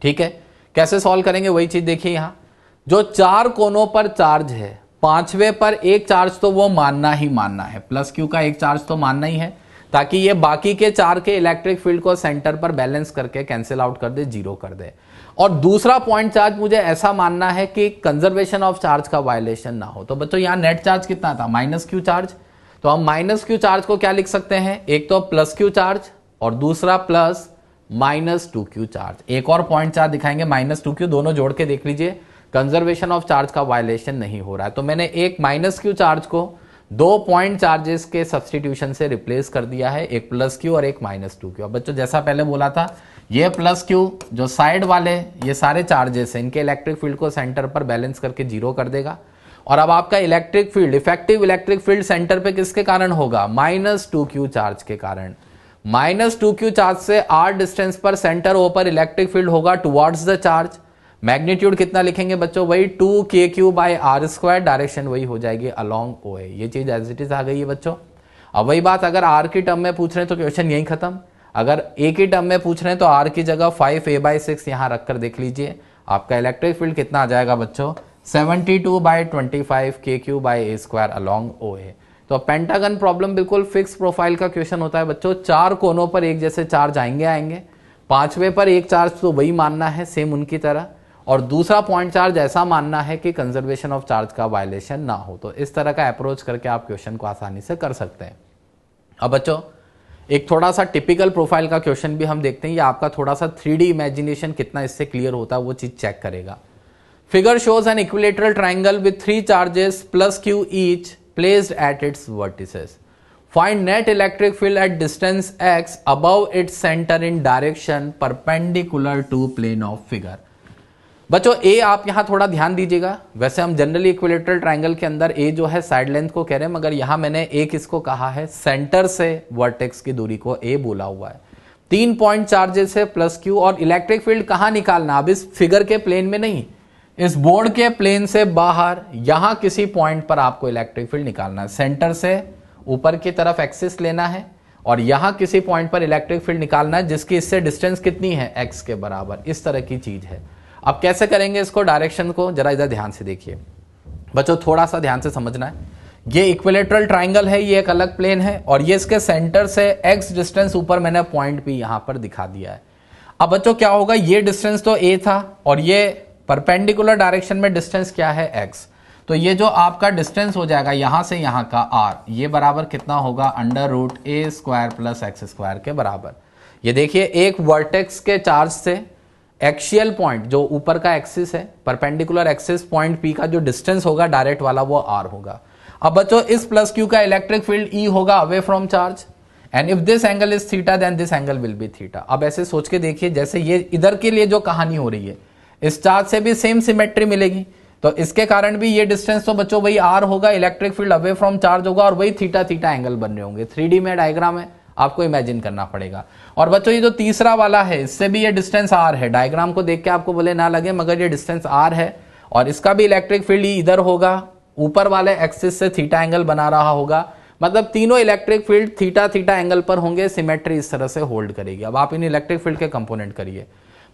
ठीक है, कैसे सॉल्व करेंगे वही चीज देखिए। यहां जो 4 कोनों पर चार्ज है, 5वें पर एक चार्ज तो वो मानना ही मानना है, +q का एक चार्ज तो मानना ही है ताकि ये बाकी के 4 के इलेक्ट्रिक फील्ड को सेंटर पर बैलेंस करके कैंसिल आउट कर दे, 0 कर दे। और दूसरा पॉइंट चार्ज मुझे ऐसा मानना है कि कंजर्वेशन ऑफ चार्ज का वायलेशन ना हो। तो बच्चों यहां नेट चार्ज कितना था -q चार्ज, तो हम -q चार्ज को क्या लिख सकते हैं, एक तो +q चार्ज और दूसरा +-2q चार्ज। एक और पॉइंट चार्ज दिखाएंगे -2q, दोनों जोड़ के देख लीजिए कंजर्वेशन ऑफ चार्ज का वायलेशन नहीं हो रहा है। तो मैंने एक -q चार्ज को 2 पॉइंट चार्जेस के सब्सटीट्यूशन से रिप्लेस कर दिया है, एक +q और एक -2q। अब बच्चों जैसा पहले बोला था, ये +q जो साइड वाले ये सारे चार्जेस हैं, इनके इलेक्ट्रिक फील्ड को सेंटर पर बैलेंस करके 0 कर देगा। और अब आपका electric field, effective electric field centre पे किसके कारण होगा, -2q चार्ज के कारण। -2q चार्ज से r डिस्टेंस पर सेंटर ओ पर इलेक्ट्रिक फील्ड होगा टुवर्ड्स द चार्ज। मैग्नीट्यूड कितना लिखेंगे बच्चों, वही 2kq/r², डायरेक्शन वही हो जाएगी अलोंग OA। ये चीज एज इट इज आ गई है बच्चों। अब वही बात, अगर r की टर्म में पूछ रहे हैं तो क्वेश्चन यही खत्म। अगर a की टर्म में पूछ रहे हैं तो r की जगह 5a/6 यहां रखकर देख लीजिए, आपका इलेक्ट्रिक फील्ड कितना आ जाएगा बच्चों 72/25 kq/a² अलोंग OA। तो पेंटागन प्रॉब्लम बिल्कुल फिक्स प्रोफाइल का क्वेश्चन होता है बच्चों। 4 कोनों पर एक जैसे चार्ज आएंगे, 5वें पर एक चार्ज तो वही मानना है सेम उनकी तरह, और दूसरा पॉइंट चार्ज ऐसा मानना है कि कंजर्वेशन ऑफ चार्ज का वायलेशन ना हो। तो इस तरह का अप्रोच करके आप क्वेश्चन को आसानी से कर सकते हैं। अब बच्चों एक थोड़ा सा टिपिकल प्रोफाइल का क्वेश्चन भी हम देखते हैं, ये आपका थोड़ा सा 3D इमेजिनेशन कितना इससे क्लियर होता है वो चीज चेक करेगा। Figure shows an equilateral triangle with 3 charges +q each placed at its vertices. Find net electric field at distance x above its center in direction perpendicular to plane of figure। बच्चों ए आप यहां थोड़ा ध्यान दीजिएगा, वैसे हम जनरली इक्विलेटरल ट्राइंगल के अंदर ए जो है साइड लेंथ को कह रहे हैं, मगर यहां मैंने ए किसको कहा है, सेंटर से वर्टेक्स की दूरी को ए बोला हुआ है। 3 पॉइंट चार्जेस है +q, और इलेक्ट्रिक फील्ड कहां निकालना, अब इस फिगर के प्लेन में नहीं, इस बोर्ड के प्लेन से बाहर यहां किसी पॉइंट पर आपको इलेक्ट्रिक फील्ड निकालना है। सेंटर से ऊपर की तरफ एक्सिस लेना है और यहां किसी पॉइंट पर इलेक्ट्रिक फील्ड निकालना है जिसकी इससे डिस्टेंस कितनी है, x के बराबर। इस तरह की चीज है। अब कैसे करेंगे इसको, डायरेक्शन को जरा इधर ध्यान से देखिए बच्चों, थोड़ा सा ध्यान से समझना है। ये इक्विलेटरल ट्राइंगल है, ये एक अलग प्लेन है, और ये इसके सेंटर से x डिस्टेंस ऊपर मैंने पॉइंट भी यहां पर दिखा दिया है। अब बच्चों क्या होगा, ये डिस्टेंस तो a था और ये परपेंडिकुलर डायरेक्शन में डिस्टेंस क्या है, x। तो ये जो आपका डिस्टेंस हो जाएगा यहां से यहां का r, ये बराबर कितना होगा, √a² + x² के बराबर। ये देखिए एक वर्टेक्स के चार्ज से एक्सियल पॉइंट जो ऊपर का एक्सिस है, परपेंडिकुलर एक्सिस पॉइंट P का जो डिस्टेंस होगा डायरेक्ट वाला वो r होगा। अब बच्चों इस +q का इलेक्ट्रिक फील्ड E होगा away from charge, and if this angle is theta then this angle will be theta. अब ऐसे सोच के देखिए, जैसे ये इधर के लिए जो कहानी हो रही है, इस चार्ज से भी सेम सिमेट्री मिलेगी, तो इसके कारण भी ये डिस्टेंस तो बच्चों वही r होगा, electric field away from charge होगा, और वही थीटा थीटा एंगल बन रहे होंगे। 3D में डायग्राम है, आपको इमेजिन करना पड़ेगा। और बच्चों ये जो तीसरा वाला है, इससे भी ये डिस्टेंस r है, डायग्राम को देख के आपको बोले ना लगे मगर ये डिस्टेंस r है, और इसका भी इलेक्ट्रिक फील्ड इधर होगा, ऊपर वाले एक्सिस से थीटा एंगल बना रहा होगा, मतलब तीनों electric field theta theta angle पर होंगे, सिमेट्री इस तरह से होल्ड करेगी। अब आप इन इलेक्ट्रिक फील्ड के कंपोनेंट करिए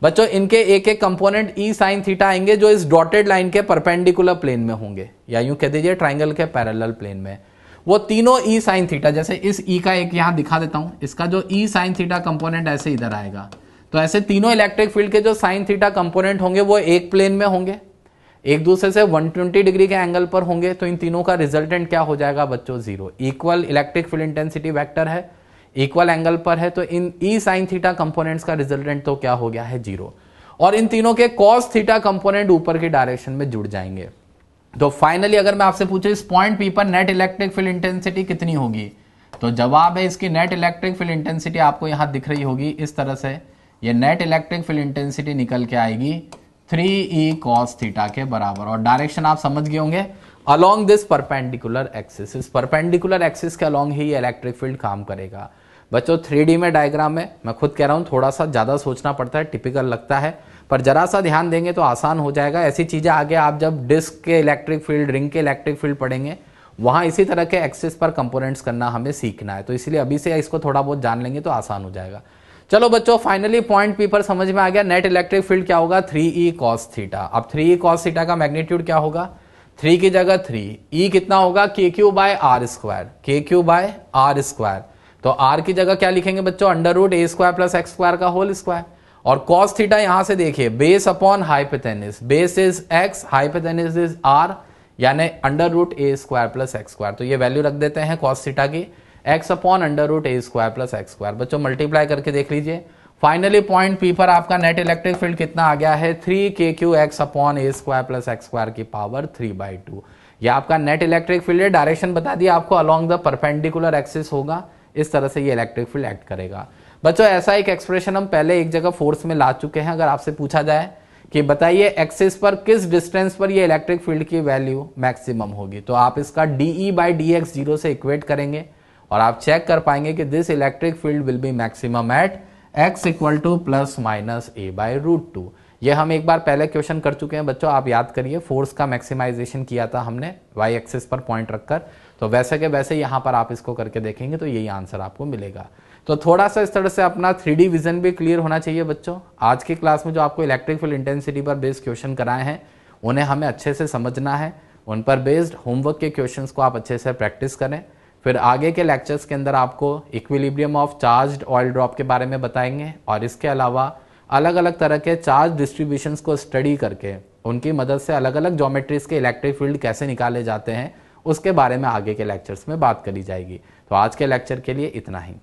बच्चों, इनके एक एक कंपोनेंट ई साइन थीटा आएंगे जो इस डॉटेड लाइन के परपेंडिकुलर प्लेन में होंगे, या यूं कह दीजिए ट्राइंगल के पैरेलल प्लेन में। वो तीनों ई साइन थीटा, जैसे इस ई का एक यहां दिखा देता हूं, इसका जो ई साइन थीटा कंपोनेंट ऐसे इधर आएगा, तो ऐसे तीनों इलेक्ट्रिक फील्ड के जो साइन थीटा कंपोनेंट होंगे वो एक प्लेन में होंगे, एक दूसरे से 120 डिग्री के एंगल पर होंगे। तो इन तीनों का रिजल्टेंट क्या हो जाएगा बच्चों, zero. Equal electric field intensity vector है, इक्वल एंगल पर है, तो इन ई साइन थीटा कंपोनेंट्स का रिजल्टेंट तो क्या हो गया है, जीरो। और इन तीनों के कॉस थीटा कंपोनेंट ऊपर की डायरेक्शन में जुड़ जाएंगे। तो फाइनली अगर मैं आपसे पूछूं इस पॉइंट पी पर नेट इलेक्ट्रिक फील्ड इंटेंसिटी कितनी होगी, तो जवाब है इसकी नेट इलेक्ट्रिक फील्ड इंटेंसिटी आपको यहां दिख रही होगी इस तरह से। ये नेट इलेक्ट्रिक फील्ड इंटेंसिटी निकल के आएगी 3e cos थीटा के बराबर, और डायरेक्शन आप समझ गए होंगे अलोंग दिस परपेंडिकुलर एक्सिस। इस परपेंडिकुलर एक्सिस के अलोंग ही इलेक्ट्रिक फील्ड काम करेगा। बच्चों 3D में डायग्राम में मैं खुद कह रहा हूं थोड़ा सा ज्यादा सोचना पड़ता है, टिपिकल लगता है, पर जरा सा ध्यान देंगे तो आसान हो जाएगा। ऐसी चीजें आगे आप जब डिस्क के इलेक्ट्रिक फील्ड, रिंग के इलेक्ट्रिक फील्ड पढ़ेंगे, वहां इसी तरह के एक्सिस पर कंपोनेंट्स करना हमें सीखना है, तो इसलिए अभी से इसको थोड़ा बहुत जान लेंगे तो आसान हो जाएगा। चलो बच्चों फाइनली पॉइंट पी पर समझ में आ गया, नेट इलेक्ट्रिक फील्ड क्या होगा, 3e cos थीटा। अब 3e cos थीटा का मैग्नीट्यूड क्या होगा, 3 की जगह 3, e कितना होगा kq by r square, kq by r square. तो r की जगह क्या लिखेंगे बच्चों, under root a square plus x square का होल स्क्वायर। और cos थीटा यहां से देखिए base upon hypotenuse, base is x, hypotenuse is r, यानी under root a square plus x square. तो ये वैल्यू रख देते हैं cos थीटा की, x upon under root a square plus x square. बच्चों मल्टीप्लाई करके देख लीजिए, फाइनली पॉइंट पी पर आपका नेट इलेक्ट्रिक फील्ड कितना आ गया है, 3kqx अपॉन ए स्क्वायर प्लस एक्स स्क्वायर की पावर 3/2। यह आपका नेट इलेक्ट्रिक फील्ड है। डायरेक्शन बता दिया आपको, अलोंग द परपेंडिकुलर एक्सिस होगा, इस तरह से ये इलेक्ट्रिक फील्ड एक्ट करेगा। बच्चों ऐसा एक एक्सप्रेशन हम पहले एक जगह फोर्स में ला चुके हैं। अगर आपसे पूछा जाए कि बताइए एक्सिस पर किस डिस्टेंस पर ये इलेक्ट्रिक फील्ड की वैल्यू मैक्सिमम होगी, तो आप इसका dE बाई dx 0 से इक्वेट करेंगे और आप चेक कर पाएंगे कि this electric field will be maximum at x equal to plus minus a by root 2। ये हम एक बार पहले क्वेश्चन कर चुके हैं बच्चों, आप याद करिए, फोर्स का मैक्सिमाइजेशन किया था हमने y एक्सिस पर पॉइंट रखकर। तो वैसे के वैसे यहाँ पर आप इसको करके देखेंगे तो यही आंसर आपको मिलेगा। तो थोड़ा सा इस तरह से अपना 3D विजन भी क्लियर होना चाहिए बच्चों। आज की क्लास में जो आपको इलेक्ट्रिक फील्ड इंटेंसिटी पर बेस्ड क्वेश्चन कराए हैं उन्हें हमें अच्छे से समझना है, उन पर बेस्ड होमवर्क के क्वेश्चंस को आप अच्छे से प्रैक्टिस करें। फिर आगे के लेक्चर्स के अंदर आपको equilibrium of charged oil drop के बारे में बताएंगे, और इसके अलावा अलग अलग तरह के चार्ज डिस्ट्रीब्यूशंस को स्टडी करके उनकी मदद से अलग अलग ज्योमेट्रीज के इलेक्ट्रिक फील्ड कैसे निकाले जाते हैं उसके बारे में आगे के लेक्चर्स में बात करी जाएगी। तो आज के लेक्चर के लिए इतना ही।